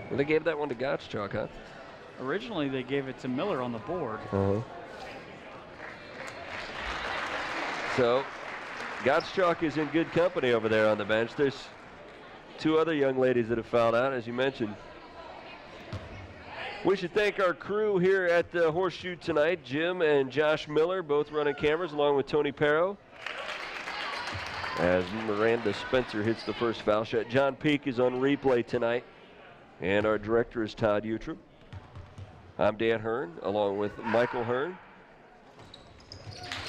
S1: Well, they gave that one to Gottschalk, huh?
S5: Originally, they gave it to Miller on the board.
S1: So, Gottschalk is in good company over there on the bench. There's 2 other young ladies that have fouled out, as you mentioned. We should thank our crew here at the Horseshoe tonight, Jim and Josh Miller, both running cameras, along with Tony Perro. As Miranda Spencer hits the first foul shot. John Peak is on replay tonight, and our director is Todd Utrup. I'm Dan Hearn, along with Michael Hearn.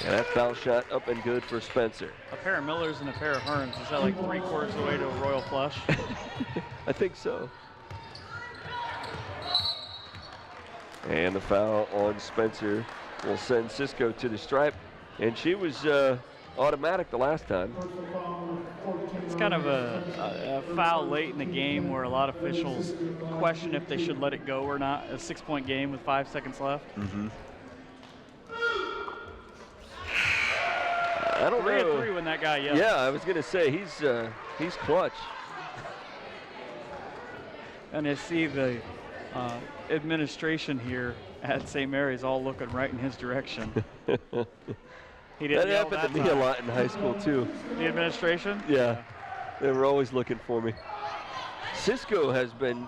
S1: And that foul shot up and good for Spencer.
S5: A pair of Millers and a pair of Hearns. Is that like 3/4 of the way to a royal flush?
S1: I think so. And the foul on Spencer will send Cisco to the stripe. And she was automatic the last time.
S5: It's kind of a foul late in the game where a lot of officials question if they should let it go or not. A 6-point game with 5 seconds left.
S1: I don't know.
S5: 3-3 when that guy yelled.
S1: Yeah, I was going to say he's clutch.
S5: And I see the administration here at St. Mary's all looking right in his direction. He didn't
S1: that happened to me a lot in high school too.
S5: The administration?
S1: Yeah, they were always looking for me. Cisco has been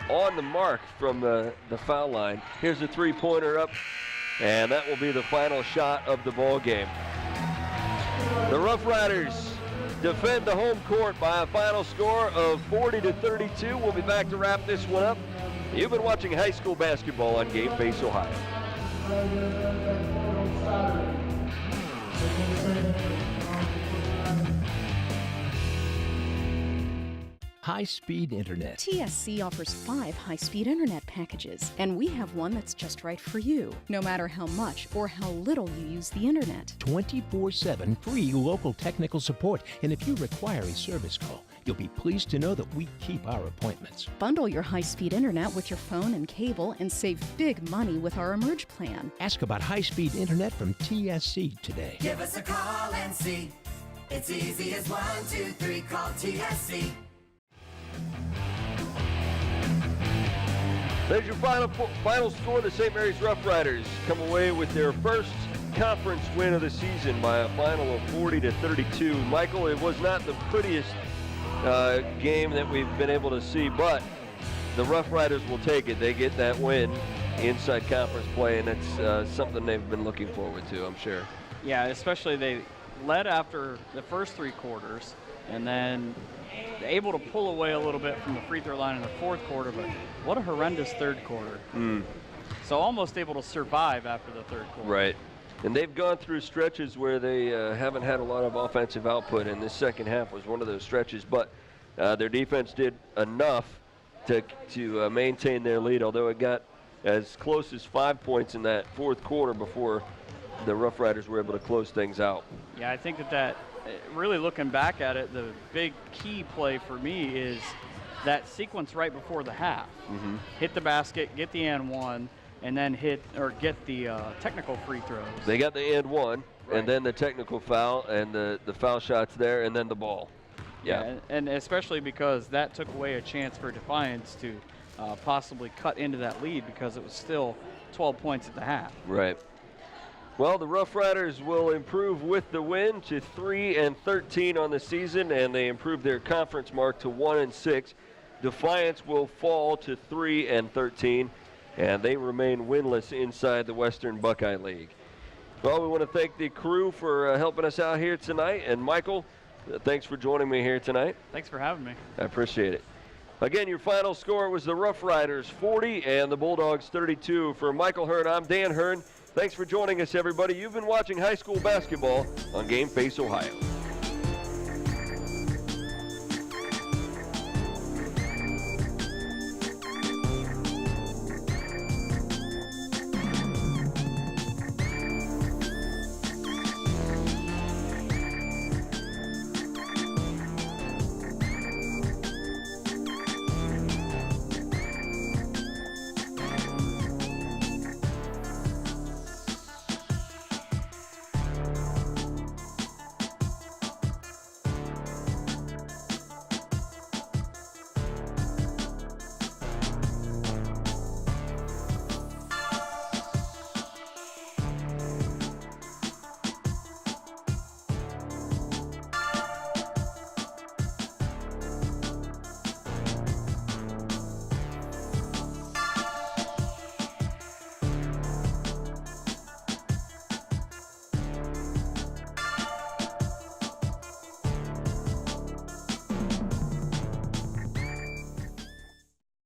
S1: on the mark from the foul line. Here's a 3-pointer up, and that will be the final shot of the ball game. The Rough Riders defend the home court by a final score of 40-32. We'll be back to wrap this one up. You've been watching high school basketball on Game Face Ohio.
S2: High-speed internet.
S3: TSC offers 5 high-speed internet packages, and we have one that's just right for you, no matter how much or how little you use the internet.
S2: 24/7 free local technical support, and if you require a service call, you'll be pleased to know that we keep our appointments.
S3: Bundle your high-speed internet with your phone and cable and save big money with our Emerge plan.
S2: Ask about high-speed internet from TSC today.
S4: Give us a call and see. It's easy as 1, 2, 3. Call TSC.
S1: There's your final score. The St. Mary's Rough Riders come away with their first conference win of the season by a final of 40-32. Michael, it was not the prettiest game that we've been able to see, but the Rough Riders will take it. They get that win inside conference play, and it's something they've been looking forward to, I'm sure.
S5: Yeah, especially they led after the first 3 quarters, and then able to pull away a little bit from the free throw line in the fourth quarter, but what a horrendous third quarter. So almost able to survive after the third quarter.
S1: Right. And they've gone through stretches where they haven't had a lot of offensive output, and this second half was one of those stretches, but their defense did enough to maintain their lead, although it got as close as 5 points in that fourth quarter before the Rough Riders were able to close things out.
S5: Yeah, I think that really looking back at it, the big key play for me is that sequence right before the half. Hit the basket, get the and one, and then get the technical free throws.
S1: They got the and one, right, and then the technical foul, and the foul shots there, and then the ball.
S5: Yeah, and especially because that took away a chance for Defiance to possibly cut into that lead, because it was still 12 points at the half.
S1: Right. Well, the Rough Riders will improve with the win to 3-13 on the season, and they improve their conference mark to 1-6. Defiance will fall to 3-13, and they remain winless inside the Western Buckeye League. Well, we want to thank the crew for helping us out here tonight, and Michael, thanks for joining me here tonight.
S5: Thanks for having me.
S1: I appreciate it. Again, your final score was the Rough Riders 40 and the Bulldogs 32. For Michael Hearn, I'm Dan Hearn. Thanks for joining us, everybody. You've been watching high school basketball on Game Face Ohio.